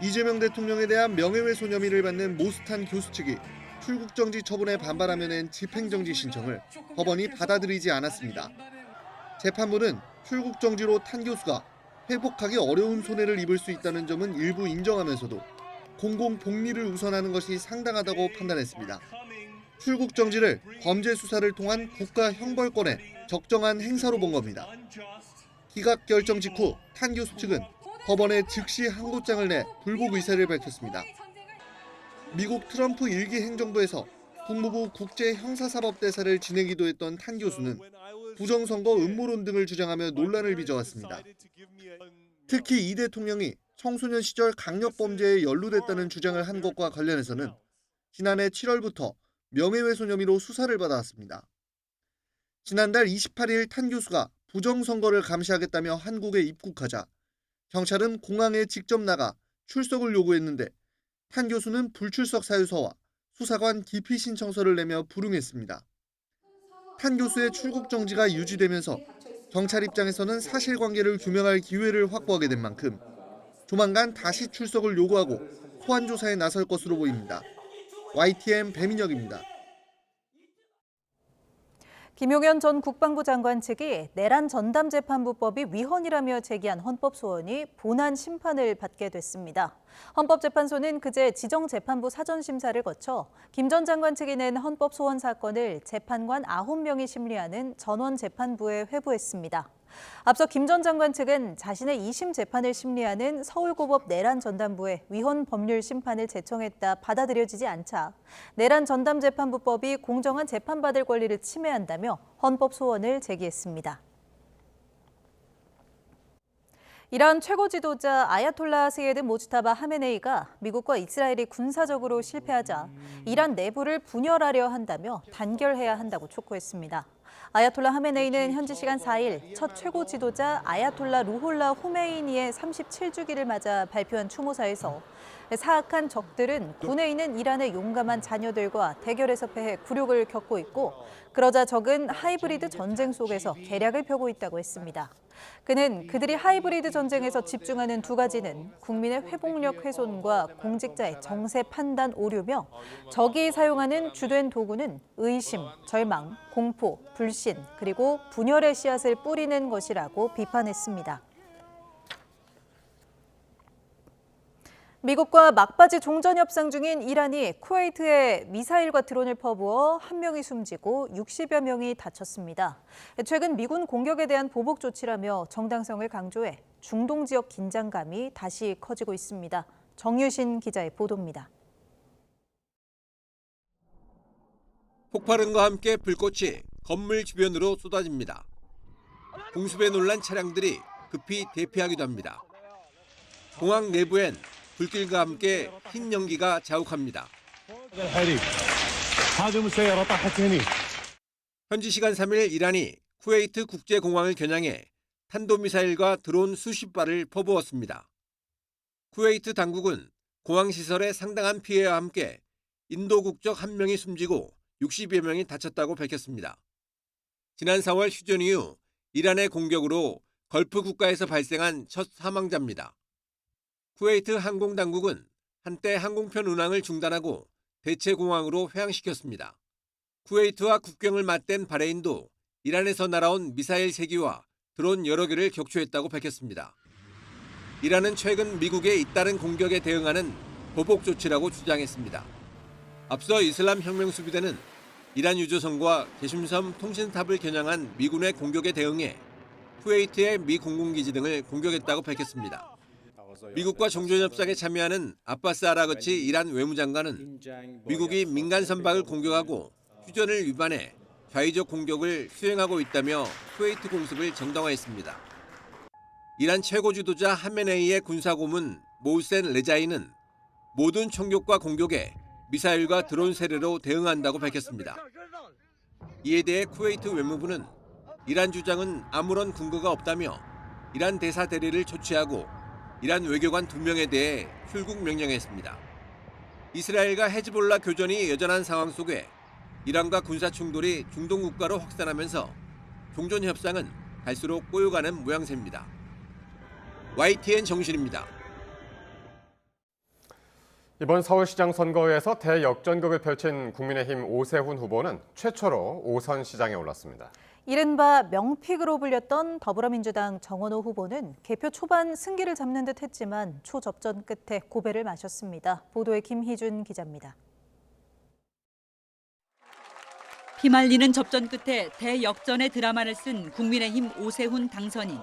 이재명 대통령에 대한 명예훼손 혐의를 받는 모스탄 교수 측이 출국정지 처분에 반발하며 낸 집행정지 신청을 법원이 받아들이지 않았습니다. 재판부는 출국정지로 탄 교수가 회복하기 어려운 손해를 입을 수 있다는 점은 일부 인정하면서도 공공복리를 우선하는 것이 상당하다고 판단했습니다. 출국정지를 범죄 수사를 통한 국가 형벌권의 적정한 행사로 본 겁니다. 기각 결정 직후 탄 교수 측은 법원에 즉시 항고장을 내 불복 의사를 밝혔습니다. 미국 트럼프 1기 행정부에서 국무부 국제형사사법대사를 지내기도 했던 탄 교수는 부정선거 음모론 등을 주장하며 논란을 빚어왔습니다. 특히 이 대통령이 청소년 시절 강력범죄에 연루됐다는 주장을 한 것과 관련해서는 지난해 7월부터 명예훼손 혐의로 수사를 받아왔습니다. 지난달 28일 탄 교수가 부정선거를 감시하겠다며 한국에 입국하자 경찰은 공항에 직접 나가 출석을 요구했는데 탄 교수는 불출석 사유서와 수사관 기피 신청서를 내며 불응했습니다. 탄 교수의 출국 정지가 유지되면서 경찰 입장에서는 사실관계를 규명할 기회를 확보하게 된 만큼 조만간 다시 출석을 요구하고 소환 조사에 나설 것으로 보입니다. YTN 배민혁입니다. 김용현 전 국방부 장관 측이 내란 전담재판부법이 위헌이라며 제기한 헌법소원이 본안 심판을 받게 됐습니다. 헌법재판소는 그제 지정재판부 사전심사를 거쳐 김 전 장관 측이 낸 헌법소원 사건을 재판관 9명이 심리하는 전원재판부에 회부했습니다. 앞서 김 전 장관 측은 자신의 2심 재판을 심리하는 서울고법 내란 전담부에 위헌 법률 심판을 제청했다 받아들여지지 않자 내란 전담재판부법이 공정한 재판받을 권리를 침해한다며 헌법 소원을 제기했습니다. 이란 최고 지도자 아야톨라 세예드 모지타바 하메네이가 미국과 이스라엘이 군사적으로 실패하자 이란 내부를 분열하려 한다며 단결해야 한다고 촉구했습니다. 아야톨라 하메네이는 현지 시간 4일 첫 최고 지도자 아야톨라 루홀라 호메이니의 37주기를 맞아 발표한 추모사에서 사악한 적들은 군에 있는 이란의 용감한 자녀들과 대결에서 패해 굴욕을 겪고 있고 그러자 적은 하이브리드 전쟁 속에서 계략을 펴고 있다고 했습니다. 그는 그들이 하이브리드 전쟁에서 집중하는 두 가지는 국민의 회복력 훼손과 공직자의 정세 판단 오류며 적이 사용하는 주된 도구는 의심, 절망, 공포, 불신, 그리고 분열의 씨앗을 뿌리는 것이라고 비판했습니다. 미국과 막바지 종전 협상 중인 이란이 쿠웨이트에 미사일과 드론을 퍼부어 1명이 숨지고 60여 명이 다쳤습니다. 최근 미군 공격에 대한 보복 조치라며 정당성을 강조해 중동 지역 긴장감이 다시 커지고 있습니다. 정유신 기자의 보도입니다. 폭발음과 함께 불꽃이 건물 주변으로 쏟아집니다. 공습에 놀란 차량들이 급히 대피하기도 합니다. 공항 내부엔 불길과 함께 흰 연기가 자욱합니다. 현지 시간 3일 이란이 쿠웨이트 국제공항을 겨냥해 탄도미사일과 드론 수십 발을 퍼부었습니다. 쿠웨이트 당국은 공항 시설에 상당한 피해와 함께 인도 국적 1명이 숨지고 60여 명이 다쳤다고 밝혔습니다. 지난 4월 휴전 이후 이란의 공격으로 걸프 국가에서 발생한 첫 사망자입니다. 쿠웨이트 항공당국은 한때 항공편 운항을 중단하고 대체 공항으로 회항시켰습니다. 쿠웨이트와 국경을 맞댄 바레인도 이란에서 날아온 미사일 3기와 드론 여러 개를 격추했다고 밝혔습니다. 이란은 최근 미국의 잇따른 공격에 대응하는 보복 조치라고 주장했습니다. 앞서 이슬람 혁명수비대는 이란 유조선과 개심섬 통신탑을 겨냥한 미군의 공격에 대응해 쿠웨이트의 미 공군기지 등을 공격했다고 밝혔습니다. 미국과 종전협상에 참여하는 아바스 아라거치 이란 외무장관은 미국이 민간 선박을 공격하고 휴전을 위반해 좌의적 공격을 수행하고 있다며 쿠웨이트 공습을 정당화했습니다. 이란 최고 지도자 하메네이의 군사고문 모우센 레자이는 모든 총격과 공격에 미사일과 드론 세례로 대응한다고 밝혔습니다. 이에 대해 쿠웨이트 외무부는 이란 주장은 아무런 근거가 없다며 이란 대사 대리를 조치하고 이란 외교관 2명에 대해 출국 명령했습니다. 이스라엘과 헤즈볼라 교전이 여전한 상황 속에 이란과 군사 충돌이 중동 국가로 확산하면서 종전 협상은 갈수록 꼬여가는 모양새입니다. YTN 정신입니다. 이번 서울시장 선거에서 대역전극을 펼친 국민의힘 오세훈 후보는 최초로 5선 시장에 올랐습니다. 이른바 명픽으로 불렸던 더불어민주당 정원호 후보는 개표 초반 승기를 잡는 듯 했지만 초접전 끝에 고배를 마셨습니다. 보도에 김희준 기자입니다. 피말리는 접전 끝에 대역전의 드라마를 쓴 국민의힘 오세훈 당선인.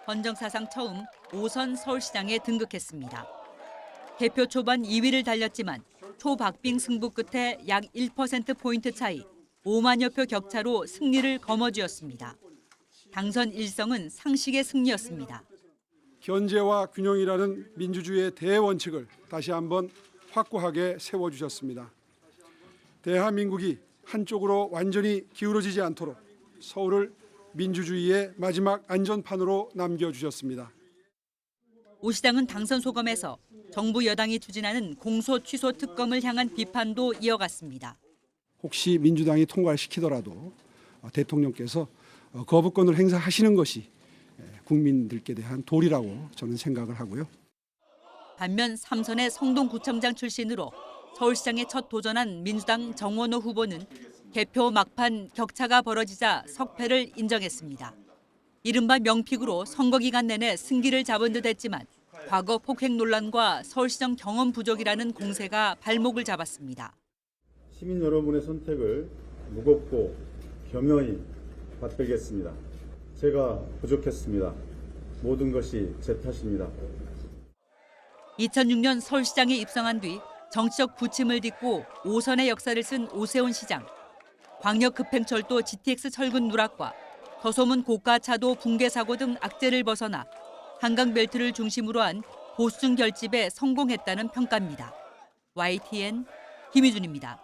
헌정사상 처음 5선 서울시장에 등극했습니다. 개표 초반 2위를 달렸지만 초박빙 승부 끝에 약 1%포인트 차이, 5만여 표 격차로 승리를 거머쥐었습니다. 당선 일성은 상식의 승리였습니다. 견제와 균형이라는 민주주의의 대원칙을 다시 한번 확고하게 세워주셨습니다. 대한민국이 한쪽으로 완전히 기울어지지 않도록 서울을 민주주의의 마지막 안전판으로 남겨주셨습니다. 오 시장은 당선 소감에서 정부 여당이 추진하는 공소 취소 특검을 향한 비판도 이어갔습니다. 혹시 민주당이 통과를 시키더라도 대통령께서 거부권을 행사하시는 것이 국민들께 대한 도리라고 저는 생각을 하고요. 반면 삼선의 성동구청장 출신으로 서울시장에 첫 도전한 민주당 정원호 후보는 개표 막판 격차가 벌어지자 석패를 인정했습니다. 이른바 명픽으로 선거 기간 내내 승기를 잡은 듯 했지만 과거 폭행 논란과 서울시장 경험 부족이라는 공세가 발목을 잡았습니다. 시민 여러분의 선택을 무겁고 겸허히 받들겠습니다. 제가 부족했습니다. 모든 것이 제 탓입니다. 2006년 서울시장에 입성한 뒤 정치적 부침을 딛고 5선의 역사를 쓴 오세훈 시장. 광역급행철도 GTX 철근 누락과 더소문 고가차도 붕괴 사고 등 악재를 벗어나 한강벨트를 중심으로 한 보수층 결집에 성공했다는 평가입니다. YTN 김희준입니다.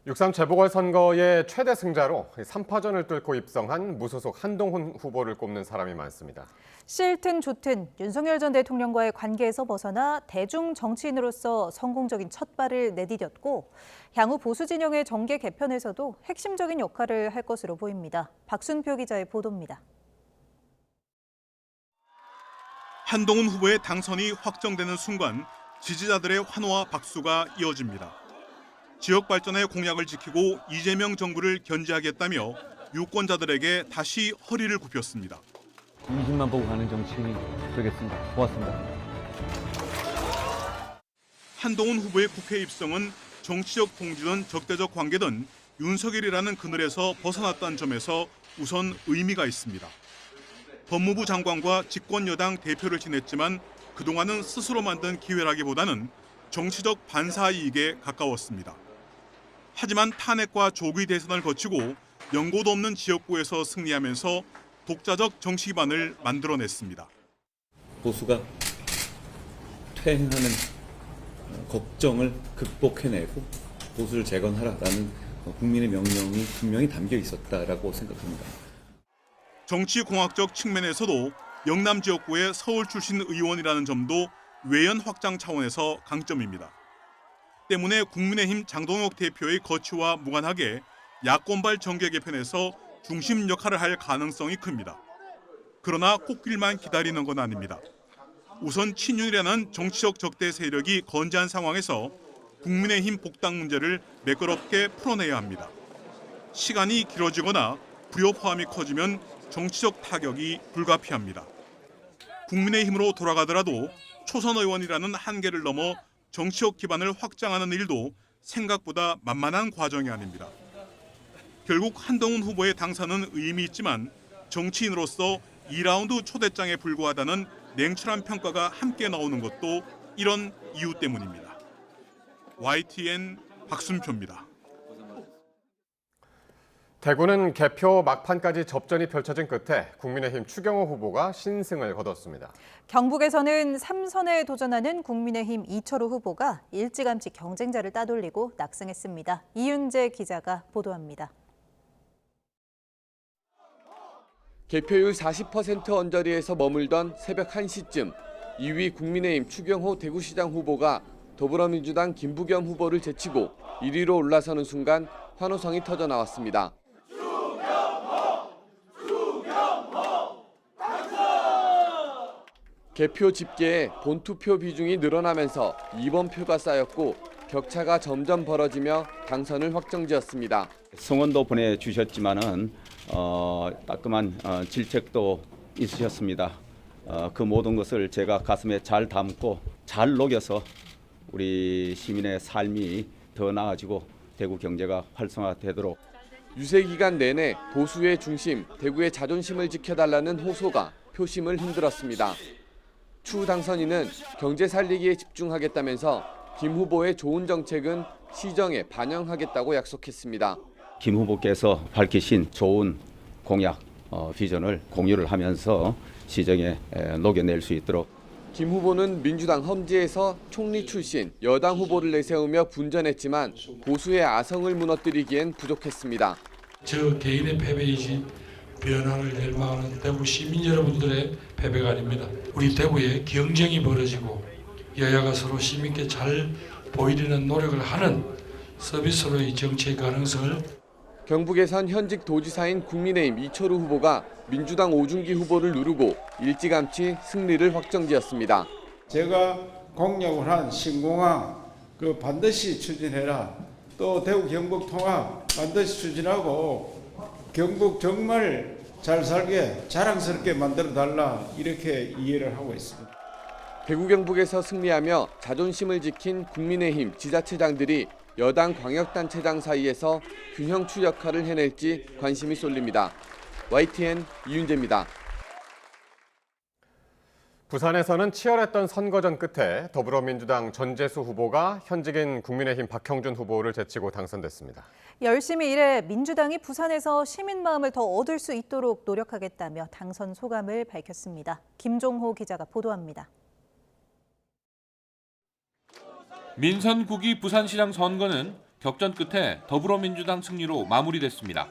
6.3 재보궐선거의 최대 승자로 3파전을 뚫고 입성한 무소속 한동훈 후보를 꼽는 사람이 많습니다. 싫든 좋든 윤석열 전 대통령과의 관계에서 벗어나 대중 정치인으로서 성공적인 첫 발을 내디뎠고 향후 보수 진영의 정계 개편에서도 핵심적인 역할을 할 것으로 보입니다. 박순표 기자의 보도입니다. 한동훈 후보의 당선이 확정되는 순간 지지자들의 환호와 박수가 이어집니다. 지역 발전의 공약을 지키고 이재명 정부를 견제하겠다며 유권자들에게 다시 허리를 굽혔습니다. 민심만 보고 가는 정치인이 되겠습니다. 고맙습니다. 한동훈 후보의 국회 입성은 정치적 동지든 적대적 관계든 윤석열이라는 그늘에서 벗어났다는 점에서 우선 의미가 있습니다. 법무부 장관과 집권 여당 대표를 지냈지만 그동안은 스스로 만든 기회라기보다는 정치적 반사 이익에 가까웠습니다. 하지만 탄핵과 조기 대선을 거치고 연고도 없는 지역구에서 승리하면서 독자적 정치 기반을 만들어냈습니다. 보수가 퇴행하는 걱정을 극복해내고 보수를 재건하라라는 국민의 명령이 분명히 담겨 있었다라고 생각합니다. 정치공학적 측면에서도 영남 지역구의 서울 출신 의원이라는 점도 외연 확장 차원에서 강점입니다. 때문에 국민의힘 장동혁 대표의 거취와 무관하게 야권발 정계 개편에서 중심 역할을 할 가능성이 큽니다. 그러나 꽃길만 기다리는 건 아닙니다. 우선 친윤이라는 정치적 적대 세력이 건재한 상황에서 국민의힘 복당 문제를 매끄럽게 풀어내야 합니다. 시간이 길어지거나 불협화음이 커지면 정치적 타격이 불가피합니다. 국민의힘으로 돌아가더라도 초선 의원이라는 한계를 넘어 정치적 기반을 확장하는 일도 생각보다 만만한 과정이 아닙니다. 결국 한동훈 후보의 당선은 의미 있지만 정치인으로서 2라운드 초대장에 불과하다는 냉철한 평가가 함께 나오는 것도 이런 이유 때문입니다. YTN 박순표입니다. 대구는 개표 막판까지 접전이 펼쳐진 끝에 국민의힘 추경호 후보가 신승을 거뒀습니다. 경북에서는 3선에 도전하는 국민의힘 이철우 후보가 일찌감치 경쟁자를 따돌리고 낙승했습니다. 이윤재 기자가 보도합니다. 개표율 40% 언저리에서 머물던 새벽 1시쯤 2위 국민의힘 추경호 대구시장 후보가 더불어민주당 김부겸 후보를 제치고 1위로 올라서는 순간 환호성이 터져 나왔습니다. 개표 집계에 본투표 비중이 늘어나면서 2번 표가 쌓였고 격차가 점점 벌어지며 당선을 확정지었습니다. 성원도 보내주셨지만은 따끔한 질책도 있으셨습니다. 그 모든 것을 제가 가슴에 잘 담고 잘 녹여서 우리 시민의 삶이 더 나아지고 대구 경제가 활성화되도록 유세 기간 내내 보수의 중심, 대구의 자존심을 지켜달라는 호소가 표심을 흔들었습니다. 추 당선인은 경제 살리기에 집중하겠다면서 김 후보의 좋은 정책은 시정에 반영하겠다고 약속했습니다. 김 후보께서 밝히신 좋은 공약, 비전을 공유를 하면서 시정에 녹여낼 수 있도록. 김 후보는 민주당 험지에서 총리 출신 여당 후보를 내세우며 분전했지만 보수의 아성을 무너뜨리기엔 부족했습니다. 저 개인의 패배이지 변화를 열망하는 대구 시민 여러분들의 패배가 아닙니다. 우리 대구에 경쟁이 벌어지고 여야가 서로 시민께 잘 보이려는 노력을 하는 서비스로의 정치의 가능성을 경북에선 현직 도지사인 국민의힘 이철우 후보가 민주당 오중기 후보를 누르고 일찌감치 승리를 확정지었습니다. 제가 공약을 한 신공항 반드시 추진해라. 또 대구 경북 통합 반드시 추진하고 경북 정말 잘 살게 자랑스럽게 만들어 달라 이렇게 이해를 하고 있습니다. 대구 경북에서 승리하며 자존심을 지킨 국민의힘 지자체장들이 여당 광역단체장 사이에서 균형추 역할을 해낼지 관심이 쏠립니다. YTN 이윤재입니다. 부산에서는 치열했던 선거전 끝에 더불어민주당 전재수 후보가 현직인 국민의힘 박형준 후보를 제치고 당선됐습니다. 열심히 일해 민주당이 부산에서 시민 마음을 더 얻을 수 있도록 노력하겠다며 당선 소감을 밝혔습니다. 김종호 기자가 보도합니다. 민선 9기 부산시장 선거는 격전 끝에 더불어민주당 승리로 마무리됐습니다.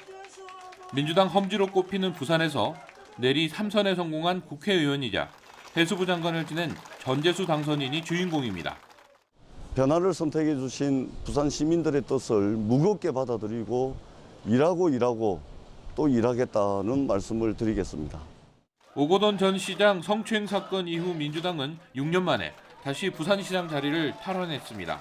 민주당 험지로 꼽히는 부산에서 내리 3선에 성공한 국회의원이자 해수부 장관을 지낸 전재수 당선인이 주인공입니다. 변화를 선택해 주신 부산 시민들의 뜻을 무겁게 받아들이고 일하고 또 일하겠다는 말씀을 드리겠습니다. 오거돈 전 시장 성추행 사건 이후 민주당은 6년 만에 다시 부산시장 자리를 탈환했습니다.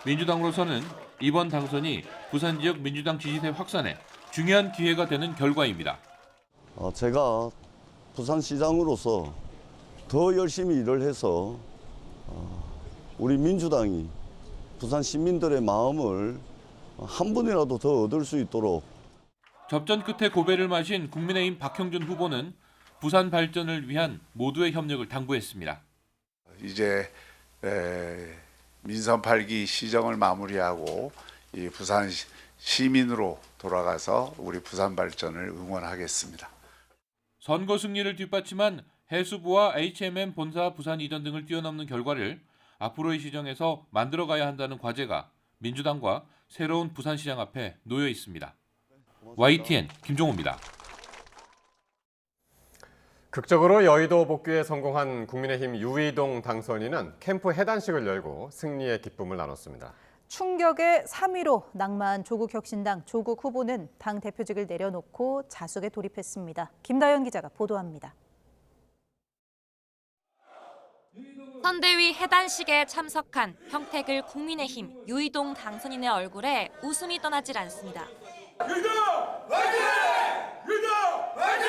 민주당으로서는 이번 당선이 부산 지역 민주당 지지세 확산에 중요한 기회가 되는 결과입니다. 제가 부산시장으로서 더 열심히 일을 해서 우리 민주당이 부산 시민들의 마음을 한 분이라도 더 얻을 수 있도록. 접전 끝에 고배를 마신 국민의힘 박형준 후보는 부산 발전을 위한 모두의 협력을 당부했습니다. 이제 민선 8기 시정을 마무리하고 이 부산 시민으로 돌아가서 우리 부산 발전을 응원하겠습니다. 선거 승리를 뒷받침한 해수부와 HMM 본사 부산 이전 등을 뛰어넘는 결과를 앞으로의 시정에서 만들어가야 한다는 과제가 민주당과 새로운 부산시장 앞에 놓여 있습니다. YTN 김종호입니다. 극적으로 여의도 복귀에 성공한 국민의힘 유이동 당선인은 캠프 해단식을 열고 승리의 기쁨을 나눴습니다. 충격의 3위로 낙마한 조국혁신당 조국 후보는 당 대표직을 내려놓고 자숙에 돌입했습니다. 김다연 기자가 보도합니다. 선대위 해단식에 참석한 평택을 국민의힘 유이동 당선인의 얼굴에 웃음이 떠나질 않습니다. 유이동 화이팅! 유이동 화이팅!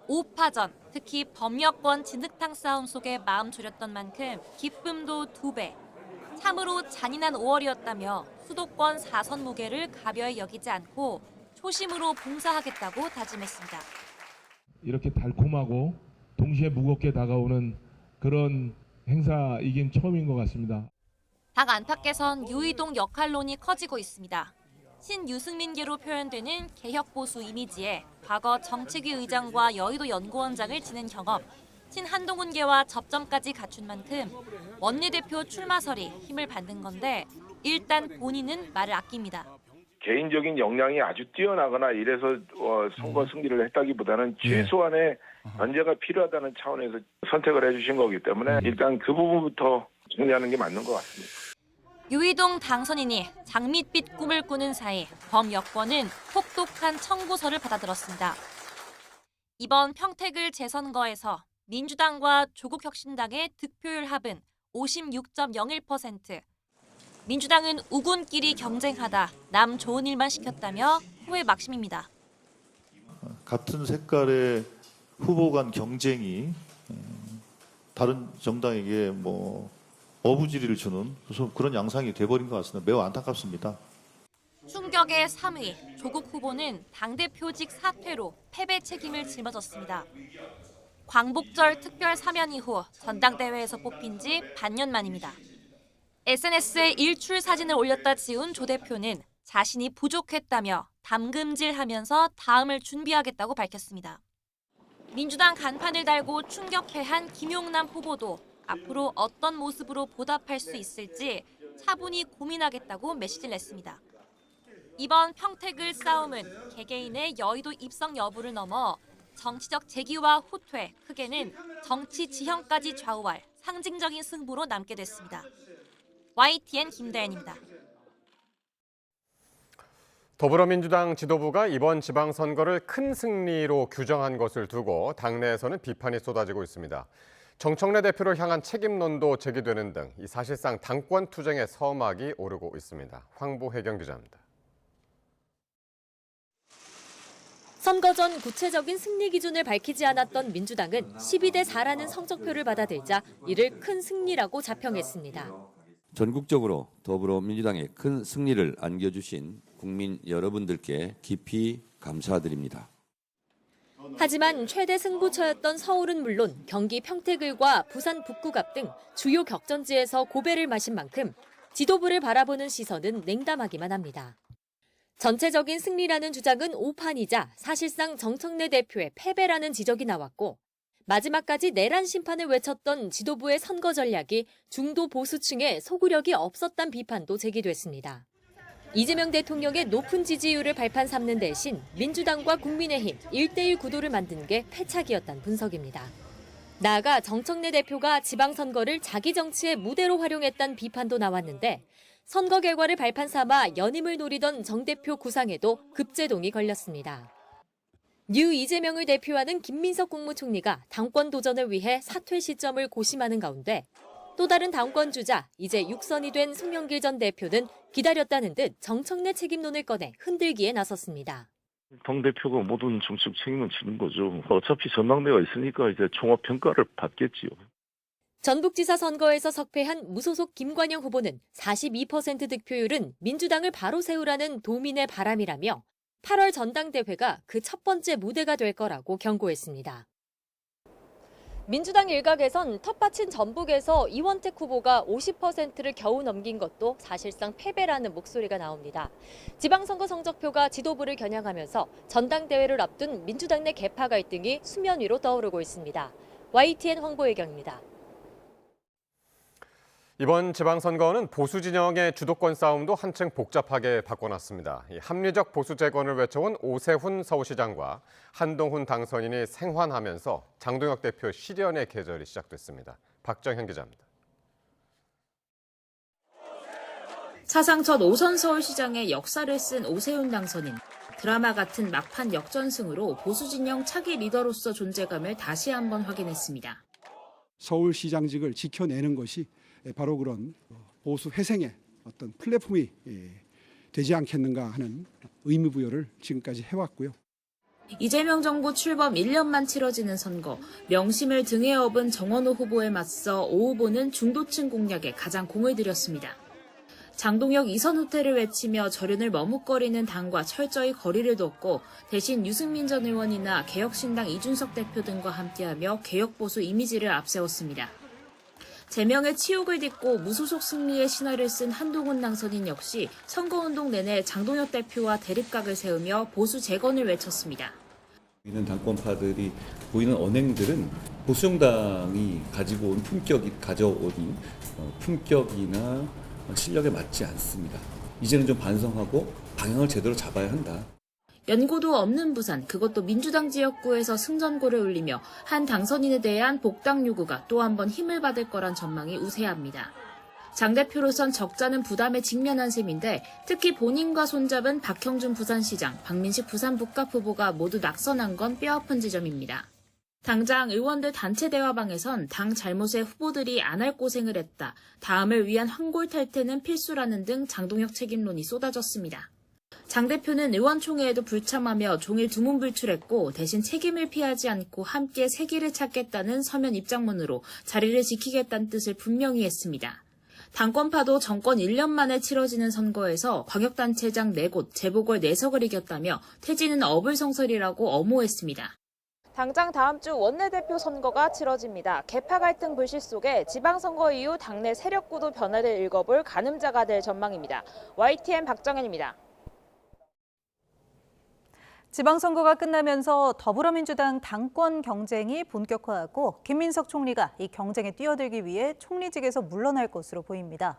5파전, 특히 범여권 진흙탕 싸움 속에 마음 졸였던 만큼 기쁨도 2배. 참으로 잔인한 5월이었다며 수도권 4선 무게를 가벼이 여기지 않고 초심으로 봉사하겠다고 다짐했습니다. 이렇게 달콤하고 동시에 무겁게 다가오는 그런 행사이긴 처음인 것 같습니다. 당 안팎에선 유이동 역할론이 커지고 있습니다. 신유승민계로 표현되는 개혁보수 이미지에 과거 정책위 의장과 여의도 연구원장을 지낸 경험, 신한동훈계와 접점까지 갖춘 만큼 원내대표 출마설이 힘을 받는 건데 일단 본인은 말을 아낍니다. 개인적인 역량이 아주 뛰어나거나 이래서 선거 승리를 했다기보다는 최소한의 견제가 필요하다는 차원에서 선택을 해주신 거기 때문에 일단 그 부분부터 정리하는 게 맞는 것 같습니다. 유이동 당선인이 장밋빛 꿈을 꾸는 사이 범여권은 혹독한 청구서를 받아들었습니다. 이번 평택을 재선거에서 민주당과 조국혁신당의 득표율 합은 56.01%. 민주당은 우군끼리 경쟁하다 남 좋은 일만 시켰다며 후회 막심입니다. 같은 색깔의 후보 간 경쟁이 다른 정당에게 어부지리를 주는 그런 양상이 돼버린 것 같습니다. 매우 안타깝습니다. 충격의 3위, 조국 후보는 당대표직 사퇴로 패배 책임을 짊어졌습니다. 광복절 특별 사면 이후 전당대회에서 뽑힌 지 반년 만입니다. SNS에 일출 사진을 올렸다 지운 조 대표는 자신이 부족했다며 담금질하면서 다음을 준비하겠다고 밝혔습니다. 민주당 간판을 달고 충격패한 김용남 후보도 앞으로 어떤 모습으로 보답할 수 있을지 차분히 고민하겠다고 메시지를 냈습니다. 이번 평택을 싸움은 개개인의 여의도 입성 여부를 넘어 정치적 재기와 후퇴, 크게는 정치 지형까지 좌우할 상징적인 승부로 남게 됐습니다. YTN 김다연입니다. 더불어민주당 지도부가 이번 지방선거를 큰 승리로 규정한 것을 두고 당내에서는 비판이 쏟아지고 있습니다. 정청래 대표를 향한 책임론도 제기되는 등 사실상 당권 투쟁의 서막이 오르고 있습니다. 황보혜경 기자입니다. 선거 전 구체적인 승리 기준을 밝히지 않았던 민주당은 12대 4라는 성적표를 받아들자 이를 큰 승리라고 자평했습니다. 전국적으로 더불어민주당에 큰 승리를 안겨주신 국민 여러분들께 깊이 감사드립니다. 하지만 최대 승부처였던 서울은 물론 경기 평택을과 부산 북구갑 등 주요 격전지에서 고배를 마신 만큼 지도부를 바라보는 시선은 냉담하기만 합니다. 전체적인 승리라는 주장은 오판이자 사실상 정청래 대표의 패배라는 지적이 나왔고 마지막까지 내란 심판을 외쳤던 지도부의 선거 전략이 중도 보수층에 소구력이 없었다는 비판도 제기됐습니다. 이재명 대통령의 높은 지지율을 발판 삼는 대신 민주당과 국민의힘 1대1 구도를 만든 게 패착이었다는 분석입니다. 나아가 정청래 대표가 지방선거를 자기 정치의 무대로 활용했다는 비판도 나왔는데 선거 결과를 발판 삼아 연임을 노리던 정 대표 구상에도 급제동이 걸렸습니다. 뉴 이재명을 대표하는 김민석 국무총리가 당권 도전을 위해 사퇴 시점을 고심하는 가운데 또 다른 당권 주자, 이제 육선이 된 송영길 전 대표는 기다렸다는 듯 정청래 책임론을 꺼내 흔들기에 나섰습니다. 당대표가 모든 정치적 책임을 지는 거죠. 어차피 전당대회가 있으니까 이제 종합평가를 받겠지요. 전북지사 선거에서 석패한 무소속 김관영 후보는 42% 득표율은 민주당을 바로 세우라는 도민의 바람이라며 8월 전당대회가 그 첫 번째 무대가 될 거라고 경고했습니다. 민주당 일각에선 텃밭인 전북에서 이원택 후보가 50%를 겨우 넘긴 것도 사실상 패배라는 목소리가 나옵니다. 지방선거 성적표가 지도부를 겨냥하면서 전당대회를 앞둔 민주당 내 계파 갈등이 수면 위로 떠오르고 있습니다. YTN 황보혜경입니다. 이번 지방선거는 보수 진영의 주도권 싸움도 한층 복잡하게 바꿔놨습니다. 합리적 보수 재건을 외쳐온 오세훈 서울시장과 한동훈 당선인이 생환하면서 장동혁 대표 실연의 계절이 시작됐습니다. 박정현 기자입니다. 사상 첫 5선 서울시장의 역사를 쓴 오세훈 당선인. 드라마 같은 막판 역전승으로 보수 진영 차기 리더로서 존재감을 다시 한번 확인했습니다. 서울시장직을 지켜내는 것이 바로 그런 보수 회생의 어떤 플랫폼이 되지 않겠는가 하는 의미부여를 지금까지 해왔고요. 이재명 정부 출범 1년만 치러지는 선거, 명심을 등에 업은 정원호 후보에 맞서 오 후보는 중도층 공략에 가장 공을 들였습니다. 장동혁 이선 후퇴를 외치며 절연을 머뭇거리는 당과 철저히 거리를 뒀고 대신 유승민 전 의원이나 개혁신당 이준석 대표 등과 함께하며 개혁보수 이미지를 앞세웠습니다. 제명의 치욕을 딛고 무소속 승리의 신화를 쓴 한동훈 당선인 역시 선거운동 내내 장동혁 대표와 대립각을 세우며 보수 재건을 외쳤습니다. 보이는 당권파들이 보이는 언행들은 보수정당이 가지고 온 가져온 품격이나 실력에 맞지 않습니다. 이제는 좀 반성하고 방향을 제대로 잡아야 한다. 연고도 없는 부산, 그것도 민주당 지역구에서 승전고를 울리며 한 당선인에 대한 복당 요구가 또 한 번 힘을 받을 거란 전망이 우세합니다. 장 대표로선 적잖은 부담에 직면한 셈인데 특히 본인과 손잡은 박형준 부산시장, 박민식 부산북갑 후보가 모두 낙선한 건 뼈아픈 지점입니다. 당장 의원들 단체 대화방에선 당 잘못에 후보들이 안 할 고생을 했다, 다음을 위한 환골탈태는 필수라는 등 장동혁 책임론이 쏟아졌습니다. 장 대표는 의원총회에도 불참하며 종일 두문불출했고 대신 책임을 피하지 않고 함께 새길을 찾겠다는 서면 입장문으로 자리를 지키겠다는 뜻을 분명히 했습니다. 당권파도 정권 1년 만에 치러지는 선거에서 광역단체장 4곳, 재보궐 4석을 이겼다며 퇴진은 어불성설이라고 엄호했습니다. 당장 다음 주 원내대표 선거가 치러집니다. 계파 갈등 불씨 속에 지방선거 이후 당내 세력구도 변화를 읽어볼 가늠자가 될 전망입니다. YTN 박정현입니다. 지방선거가 끝나면서 더불어민주당 당권 경쟁이 본격화하고 김민석 총리가 이 경쟁에 뛰어들기 위해 총리직에서 물러날 것으로 보입니다.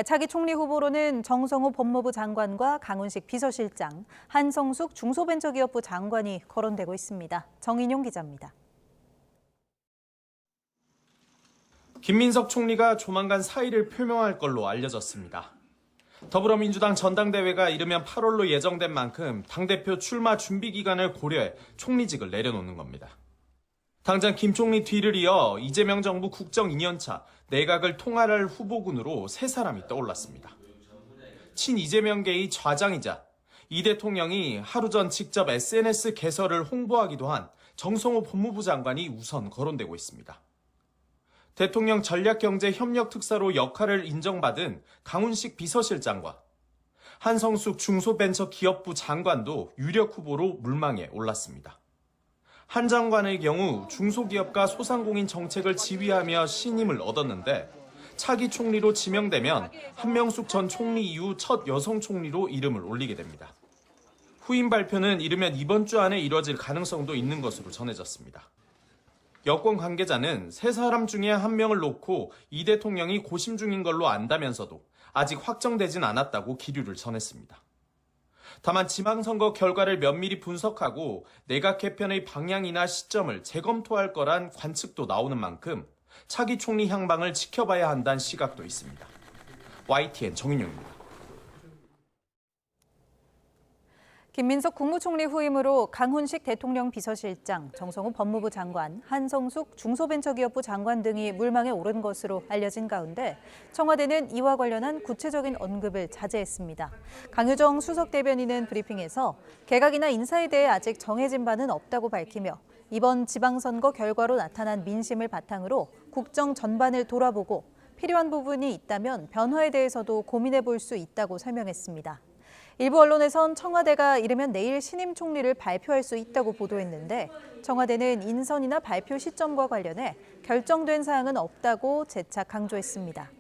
차기 총리 후보로는 정성호 법무부 장관과 강훈식 비서실장, 한성숙 중소벤처기업부 장관이 거론되고 있습니다. 정인용 기자입니다. 김민석 총리가 조만간 사의를 표명할 걸로 알려졌습니다. 더불어민주당 전당대회가 이르면 8월로 예정된 만큼 당대표 출마 준비 기간을 고려해 총리직을 내려놓는 겁니다. 당장 김 총리 뒤를 이어 이재명 정부 국정 2년차 내각을 통할할 후보군으로 세 사람이 떠올랐습니다. 친 이재명계의 좌장이자 이 대통령이 하루 전 직접 SNS 개설을 홍보하기도 한 정성호 법무부 장관이 우선 거론되고 있습니다. 대통령 전략경제협력특사로 역할을 인정받은 강훈식 비서실장과 한성숙 중소벤처기업부 장관도 유력 후보로 물망에 올랐습니다. 한 장관의 경우 중소기업과 소상공인 정책을 지휘하며 신임을 얻었는데 차기 총리로 지명되면 한명숙 전 총리 이후 첫 여성 총리로 이름을 올리게 됩니다. 후임 발표는 이르면 이번 주 안에 이뤄질 가능성도 있는 것으로 전해졌습니다. 여권 관계자는 세 사람 중에 한 명을 놓고 이 대통령이 고심 중인 걸로 안다면서도 아직 확정되진 않았다고 기류를 전했습니다. 다만 지방선거 결과를 면밀히 분석하고 내각 개편의 방향이나 시점을 재검토할 거란 관측도 나오는 만큼 차기 총리 향방을 지켜봐야 한다는 시각도 있습니다. YTN 정인용입니다. 김민석 국무총리 후임으로 강훈식 대통령 비서실장, 정성호 법무부 장관, 한성숙 중소벤처기업부 장관 등이 물망에 오른 것으로 알려진 가운데 청와대는 이와 관련한 구체적인 언급을 자제했습니다. 강효정 수석 대변인은 브리핑에서 개각이나 인사에 대해 아직 정해진 바는 없다고 밝히며 이번 지방선거 결과로 나타난 민심을 바탕으로 국정 전반을 돌아보고 필요한 부분이 있다면 변화에 대해서도 고민해 볼 수 있다고 설명했습니다. 일부 언론에선 청와대가 이르면 내일 신임 총리를 발표할 수 있다고 보도했는데 청와대는 인선이나 발표 시점과 관련해 결정된 사항은 없다고 재차 강조했습니다.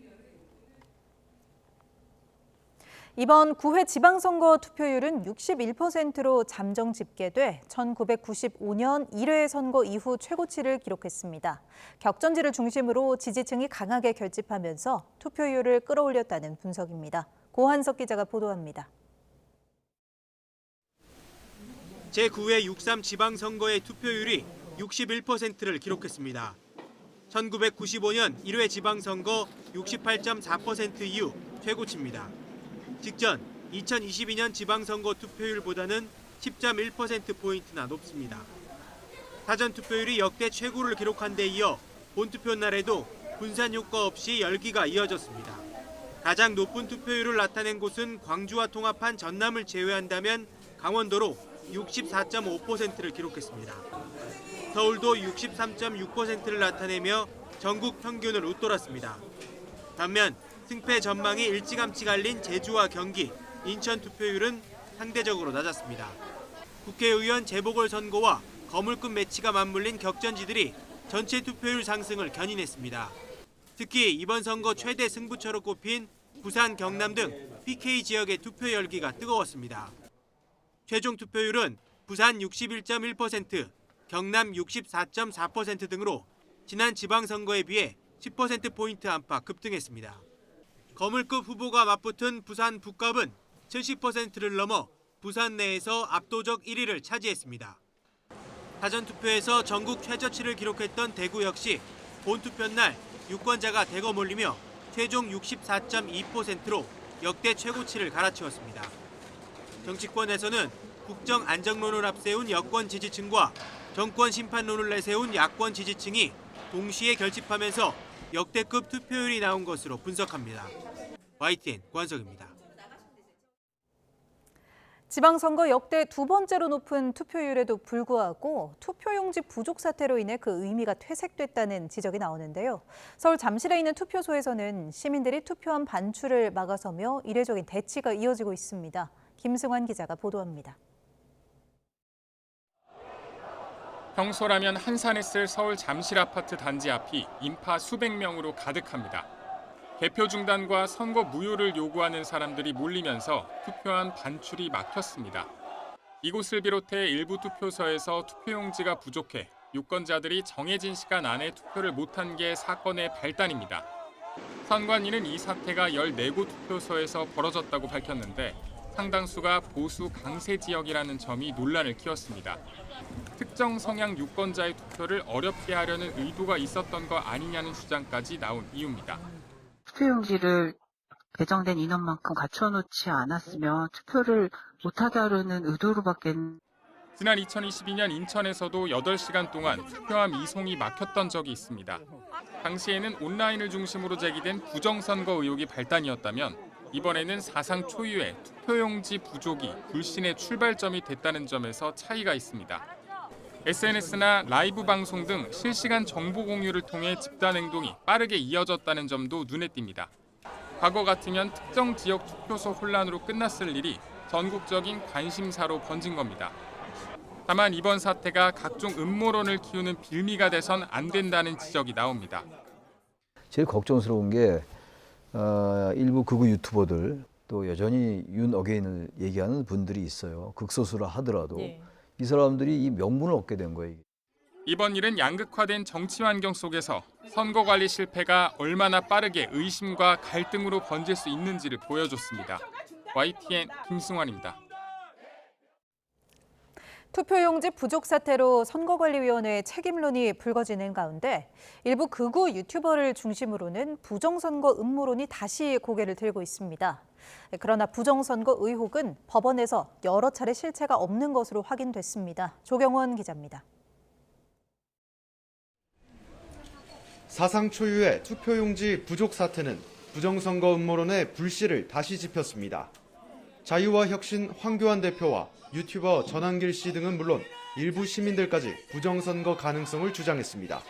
이번 9회 지방선거 투표율은 61%로 잠정 집계돼 1995년 1회 선거 이후 최고치를 기록했습니다. 격전지를 중심으로 지지층이 강하게 결집하면서 투표율을 끌어올렸다는 분석입니다. 고한석 기자가 보도합니다. 제9회 6.3 지방선거의 투표율이 61%를 기록했습니다. 1995년 1회 지방선거 68.4% 이후 최고치입니다. 직전 2022년 지방선거 투표율보다는 10.1%포인트나 높습니다. 사전투표율이 역대 최고를 기록한 데 이어 본투표 날에도 분산 효과 없이 열기가 이어졌습니다. 가장 높은 투표율을 나타낸 곳은 광주와 통합한 전남을 제외한다면 강원도로 64.5%를 기록했습니다. 서울도 63.6%를 나타내며 전국 평균을 웃돌았습니다. 반면 승패 전망이 일찌감치 갈린 제주와 경기, 인천 투표율은 상대적으로 낮았습니다. 국회의원 재보궐선거와 거물급 매치가 맞물린 격전지들이 전체 투표율 상승을 견인했습니다. 특히 이번 선거 최대 승부처로 꼽힌 부산, 경남 등 PK 지역의 투표 열기가 뜨거웠습니다. 최종 투표율은 부산 61.1%, 경남 64.4% 등으로 지난 지방선거에 비해 10%포인트 안팎 급등했습니다. 거물급 후보가 맞붙은 부산 북갑은 70%를 넘어 부산 내에서 압도적 1위를 차지했습니다. 사전투표에서 전국 최저치를 기록했던 대구 역시 본투표 날 유권자가 대거 몰리며 최종 64.2%로 역대 최고치를 갈아치웠습니다. 정치권에서는 국정 안정론을 앞세운 여권 지지층과 정권 심판론을 내세운 야권 지지층이 동시에 결집하면서 역대급 투표율이 나온 것으로 분석합니다. YTN 권석입니다. 지방선거 역대 두 번째로 높은 투표율에도 불구하고 투표용지 부족 사태로 인해 그 의미가 퇴색됐다는 지적이 나오는데요. 서울 잠실에 있는 투표소에서는 시민들이 투표함 반출을 막아서며 이례적인 대치가 이어지고 있습니다. 김승환 기자가 보도합니다. 평소라면 한산했을 서울 잠실 아파트 단지 앞이 인파 수백 명으로 가득합니다. 개표 중단과 선거 무효를 요구하는 사람들이 몰리면서 투표함 반출이 막혔습니다. 이곳을 비롯해 일부 투표소에서 투표용지가 부족해 유권자들이 정해진 시간 안에 투표를 못한 게 사건의 발단입니다. 선관위는 이 사태가 14곳 투표소에서 벌어졌다고 밝혔는데 상당수가 보수 강세 지역이라는 점이 논란을 키웠습니다. 특정 성향 유권자의 투표를 어렵게 하려는 의도가 있었던 거 아니냐는 주장까지 나온 이유입니다. 투표용지를 배정된 인원만큼 갖춰놓지 않았으면 투표를 못하게 하려는 의도로밖에. 지난 2022년 인천에서도 8시간 동안 투표함 이송이 막혔던 적이 있습니다. 당시에는 온라인을 중심으로 제기된 부정선거 의혹이 발단이었다면 이번에는 사상 초유의 투표용지 부족이 불신의 출발점이 됐다는 점에서 차이가 있습니다. SNS나 라이브 방송 등 실시간 정보 공유를 통해 집단 행동이 빠르게 이어졌다는 점도 눈에 띕니다. 과거 같으면 특정 지역 투표소 혼란으로 끝났을 일이 전국적인 관심사로 번진 겁니다. 다만 이번 사태가 각종 음모론을 키우는 빌미가 돼선 안 된다는 지적이 나옵니다. 제일 걱정스러운 게 일부 극우 유튜버들 또 여전히 윤 어게인을 얘기하는 분들이 있어요. 극소수라 하더라도 네. 이 사람들이 이 명분을 얻게 된 거예요. 이번 일은 양극화된 정치 환경 속에서 선거 관리 실패가 얼마나 빠르게 의심과 갈등으로 번질 수 있는지를 보여줬습니다. YTN 김승환입니다. 투표용지 부족 사태로 선거관리위원회의 책임론이 불거지는 가운데 일부 극우 유튜버를 중심으로는 부정선거 음모론이 다시 고개를 들고 있습니다. 그러나 부정선거 의혹은 법원에서 여러 차례 실체가 없는 것으로 확인됐습니다. 조경원 기자입니다. 사상 초유의 투표용지 부족 사태는 부정선거 음모론의 불씨를 다시 지폈습니다. 자유와 혁신 황교안 대표와 유튜버 전한길 씨 등은 물론 일부 시민들까지 부정선거 가능성을 주장했습니다.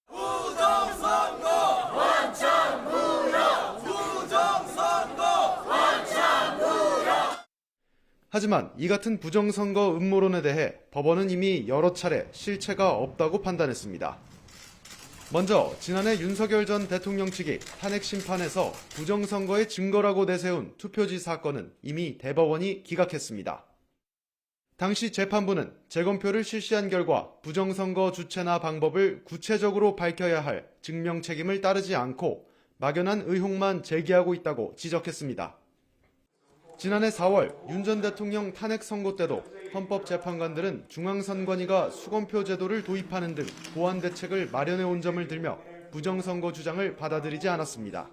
부정선거 완창무효! 부정선거 완창무효! 하지만 이 같은 부정선거 음모론에 대해 법원은 이미 여러 차례 실체가 없다고 판단했습니다. 먼저 지난해 윤석열 전 대통령 측이 탄핵 심판에서 부정선거의 증거라고 내세운 투표지 사건은 이미 대법원이 기각했습니다. 당시 재판부는 재검표를 실시한 결과 부정선거 주체나 방법을 구체적으로 밝혀야 할 증명 책임을 따르지 않고 막연한 의혹만 제기하고 있다고 지적했습니다. 지난해 4월 윤 전 대통령 탄핵 선고 때도 헌법재판관들은 중앙선관위가 수검표 제도를 도입하는 등 보완 대책을 마련해 온 점을 들며 부정선거 주장을 받아들이지 않았습니다.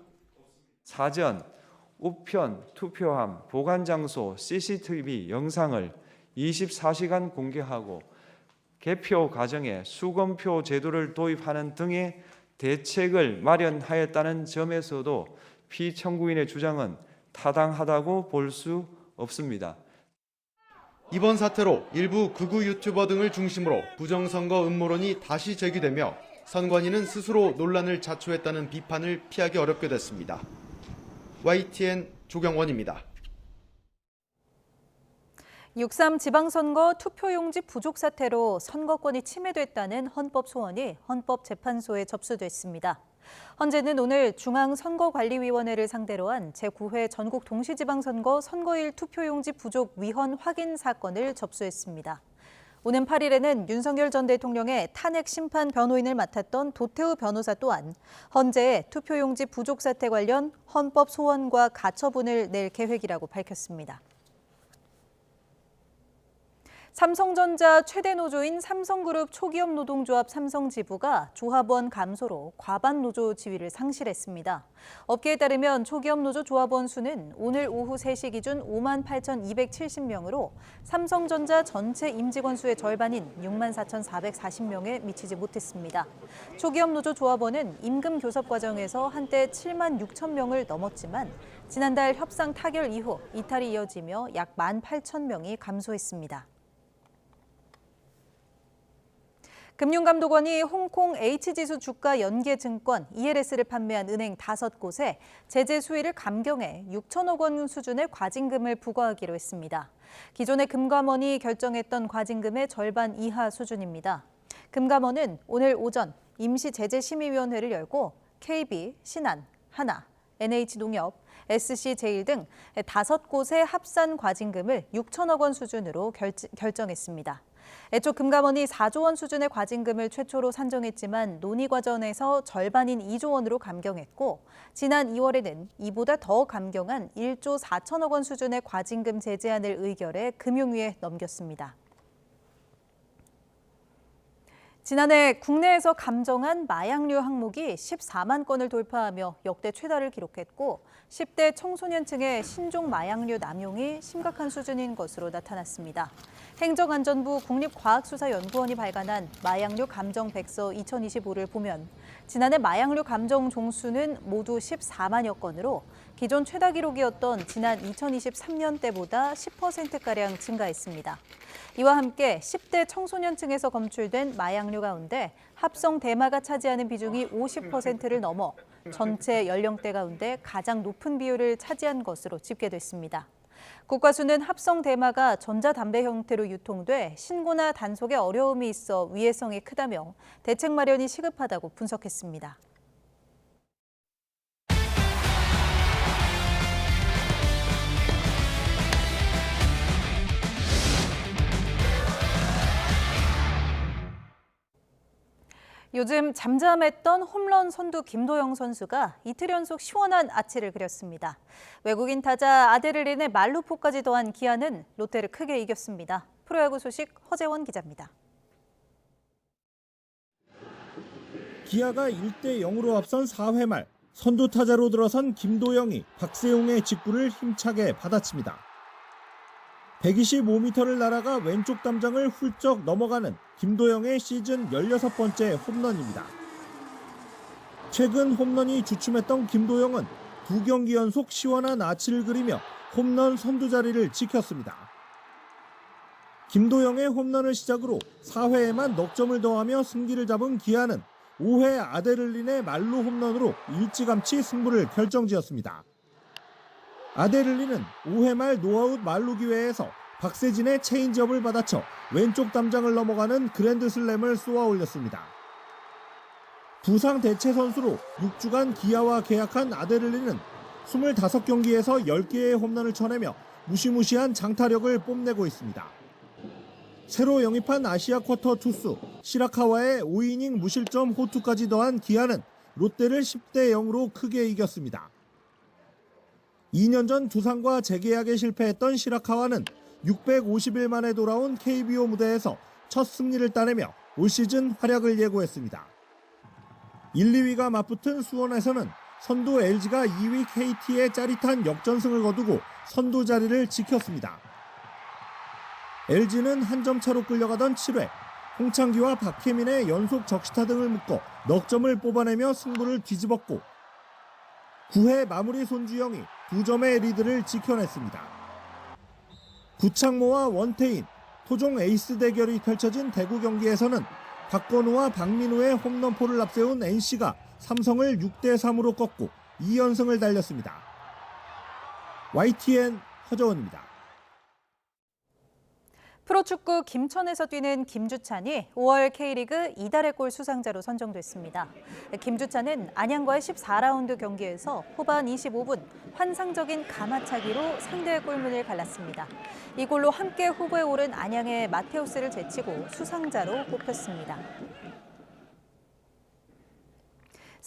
사전, 우편, 투표함, 보관장소, CCTV 영상을 24시간 공개하고 개표 과정에 수검표 제도를 도입하는 등의 대책을 마련하였다는 점에서도 피청구인의 주장은 타당하다고 볼 수 없습니다. 이번 사태로 일부 극우 유튜버 등을 중심으로 부정선거 음모론이 다시 제기되며 선관위는 스스로 논란을 자초했다는 비판을 피하기 어렵게 됐습니다. YTN 조경원입니다. 6.3 지방선거 투표용지 부족 사태로 선거권이 침해됐다는 헌법 소원이 헌법재판소에 접수됐습니다. 헌재는 오늘 중앙선거관리위원회를 상대로 한 제9회 전국 동시지방선거 선거일 투표용지 부족 위헌 확인 사건을 접수했습니다. 오는 8일에는 윤석열 전 대통령의 탄핵 심판 변호인을 맡았던 도태우 변호사 또한 헌재에 투표용지 부족 사태 관련 헌법 소원과 가처분을 낼 계획이라고 밝혔습니다. 삼성전자 최대 노조인 삼성그룹 초기업 노동조합 삼성지부가 조합원 감소로 과반 노조 지위를 상실했습니다. 업계에 따르면 초기업 노조 조합원 수는 오늘 오후 3시 기준 58,270명으로 삼성전자 전체 임직원 수의 절반인 64,440명에 미치지 못했습니다. 초기업 노조 조합원은 임금 교섭 과정에서 한때 7만 6천 명을 넘었지만 지난달 협상 타결 이후 이탈이 이어지며 약 18,000명이 감소했습니다. 금융감독원이 홍콩 H지수 주가 연계증권 ELS를 판매한 은행 5곳에 제재 수위를 감경해 6천억 원 수준의 과징금을 부과하기로 했습니다. 기존의 금감원이 결정했던 과징금의 절반 이하 수준입니다. 금감원은 오늘 오전 임시제재심의위원회를 열고 KB, 신한, 하나, NH농협, SC제일 등 5곳의 합산 과징금을 6천억 원 수준으로 결정했습니다. 애초 금감원이 4조 원 수준의 과징금을 최초로 산정했지만 논의 과정에서 절반인 2조 원으로 감경했고 지난 2월에는 이보다 더 감경한 1조 4천억 원 수준의 과징금 제재안을 의결해 금융위에 넘겼습니다. 지난해 국내에서 감정한 마약류 항목이 14만 건을 돌파하며 역대 최다를 기록했고 10대 청소년층의 신종 마약류 남용이 심각한 수준인 것으로 나타났습니다. 행정안전부 국립과학수사연구원이 발간한 마약류 감정 백서 2025를 보면 지난해 마약류 감정 종수는 모두 14만여 건으로 기존 최다 기록이었던 지난 2023년 때보다 10%가량 증가했습니다. 이와 함께 10대 청소년층에서 검출된 마약류 가운데 합성 대마가 차지하는 비중이 50%를 넘어 전체 연령대 가운데 가장 높은 비율을 차지한 것으로 집계됐습니다. 국과수는 합성 대마가 전자담배 형태로 유통돼 신고나 단속에 어려움이 있어 위해성이 크다며 대책 마련이 시급하다고 분석했습니다. 요즘 잠잠했던 홈런 선두 김도영 선수가 이틀 연속 시원한 아치를 그렸습니다. 외국인 타자 아데르린의 말루포까지 더한 기아는 롯데를 크게 이겼습니다. 프로야구 소식 허재원 기자입니다. 기아가 1대 0으로 앞선 4회 말 선두 타자로 들어선 김도영이 박세웅의 직구를 힘차게 받아칩니다. 125m를 날아가 왼쪽 담장을 훌쩍 넘어가는 김도영의 시즌 16번째 홈런입니다. 최근 홈런이 주춤했던 김도영은 2경기 연속 시원한 아치를 그리며 홈런 선두 자리를 지켰습니다. 김도영의 홈런을 시작으로 4회에만 넉 점을 더하며 승기를 잡은 기아는 5회 아데를린의 말루 홈런으로 일찌감치 승부를 결정지었습니다. 아데를린은 5회 말 노아웃 말루 기회에서 박세진의 체인지업을 받아쳐 왼쪽 담장을 넘어가는 그랜드 슬램을 쏘아 올렸습니다. 부상 대체 선수로 6주간 기아와 계약한 아데를린은 25경기에서 10개의 홈런을 쳐내며 무시무시한 장타력을 뽐내고 있습니다. 새로 영입한 아시아 쿼터 투수 시라카와의 5이닝 무실점 호투까지 더한 기아는 롯데를 10대 0으로 크게 이겼습니다. 2년 전 두산과 재계약에 실패했던 시라카와는 650일 만에 돌아온 KBO 무대에서 첫 승리를 따내며 올 시즌 활약을 예고했습니다. 1, 2위가 맞붙은 수원에서는 선두 LG가 2위 KT의 짜릿한 역전승을 거두고 선두 자리를 지켰습니다. LG는 한 점 차로 끌려가던 7회 홍창기와 박혜민의 연속 적시타 등을 묶어 넉 점을 뽑아내며 승부를 뒤집었고 9회 마무리 손주영이 2점의 리드를 지켜냈습니다. 구창모와 원태인, 토종 에이스 대결이 펼쳐진 대구 경기에서는 박건우와 박민우의 홈런포를 앞세운 NC가 삼성을 6대 3으로 꺾고 2연승을 달렸습니다. YTN 허정원입니다. 프로축구 김천에서 뛰는 김주찬이 5월 K리그 이달의 골 수상자로 선정됐습니다. 김주찬은 안양과의 14라운드 경기에서 후반 25분 환상적인 가마차기로 상대의 골문을 갈랐습니다. 이 골로 함께 후보에 오른 안양의 마테우스를 제치고 수상자로 뽑혔습니다.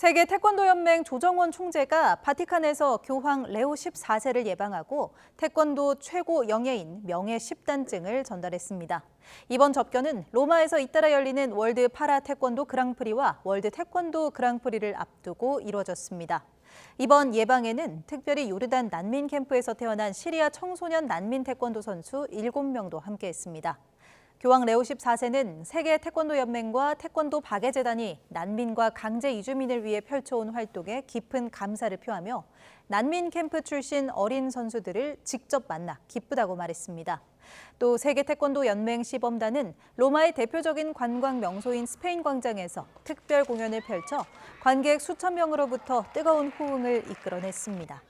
세계 태권도 연맹 조정원 총재가 바티칸에서 교황 레오 14세를 예방하고 태권도 최고 영예인 명예 10단증을 전달했습니다. 이번 접견은 로마에서 잇따라 열리는 월드 파라 태권도 그랑프리와 월드 태권도 그랑프리를 앞두고 이루어졌습니다. 이번 예방에는 특별히 요르단 난민 캠프에서 태어난 시리아 청소년 난민 태권도 선수 7명도 함께했습니다. 교황 레오 14세는 세계 태권도 연맹과 태권도 박애재단이 난민과 강제 이주민을 위해 펼쳐온 활동에 깊은 감사를 표하며 난민 캠프 출신 어린 선수들을 직접 만나 기쁘다고 말했습니다. 또 세계 태권도 연맹 시범단은 로마의 대표적인 관광 명소인 스페인 광장에서 특별 공연을 펼쳐 관객 수천 명으로부터 뜨거운 호응을 이끌어냈습니다.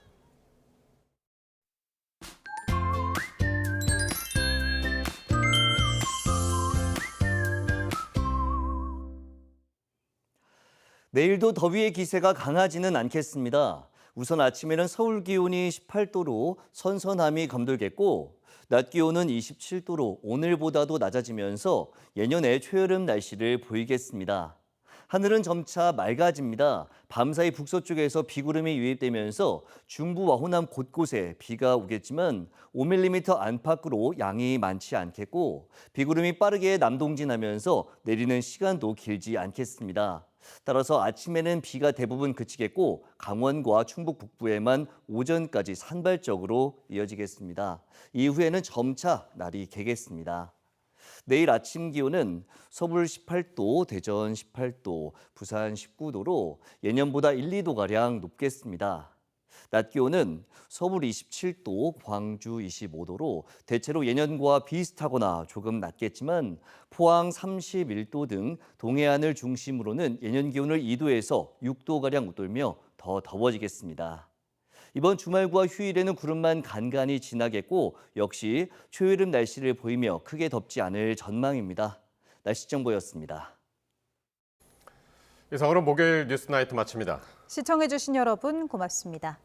내일도 더위의 기세가 강하지는 않겠습니다. 우선 아침에는 서울 기온이 18도로 선선함이 감돌겠고 낮 기온은 27도로 오늘보다도 낮아지면서 예년의 초여름 날씨를 보이겠습니다. 하늘은 점차 맑아집니다. 밤사이 북서쪽에서 비구름이 유입되면서 중부와 호남 곳곳에 비가 오겠지만 5mm 안팎으로 양이 많지 않겠고 비구름이 빠르게 남동진하면서 내리는 시간도 길지 않겠습니다. 따라서 아침에는 비가 대부분 그치겠고 강원과 충북 북부에만 오전까지 산발적으로 이어지겠습니다. 이후에는 점차 날이 개겠습니다. 내일 아침 기온은 서울 18도, 대전 18도, 부산 19도로 예년보다 1, 2도가량 높겠습니다. 낮 기온은 서울 27도, 광주 25도로 대체로 예년과 비슷하거나 조금 낮겠지만 포항 31도 등 동해안을 중심으로는 예년 기온을 2도에서 6도가량 웃돌며 더 더워지겠습니다. 이번 주말과 휴일에는 구름만 간간히 지나겠고 역시 초여름 날씨를 보이며 크게 덥지 않을 전망입니다. 날씨 정보였습니다. 이상으로 목요일 뉴스나이트 마칩니다. 시청해주신 여러분 고맙습니다.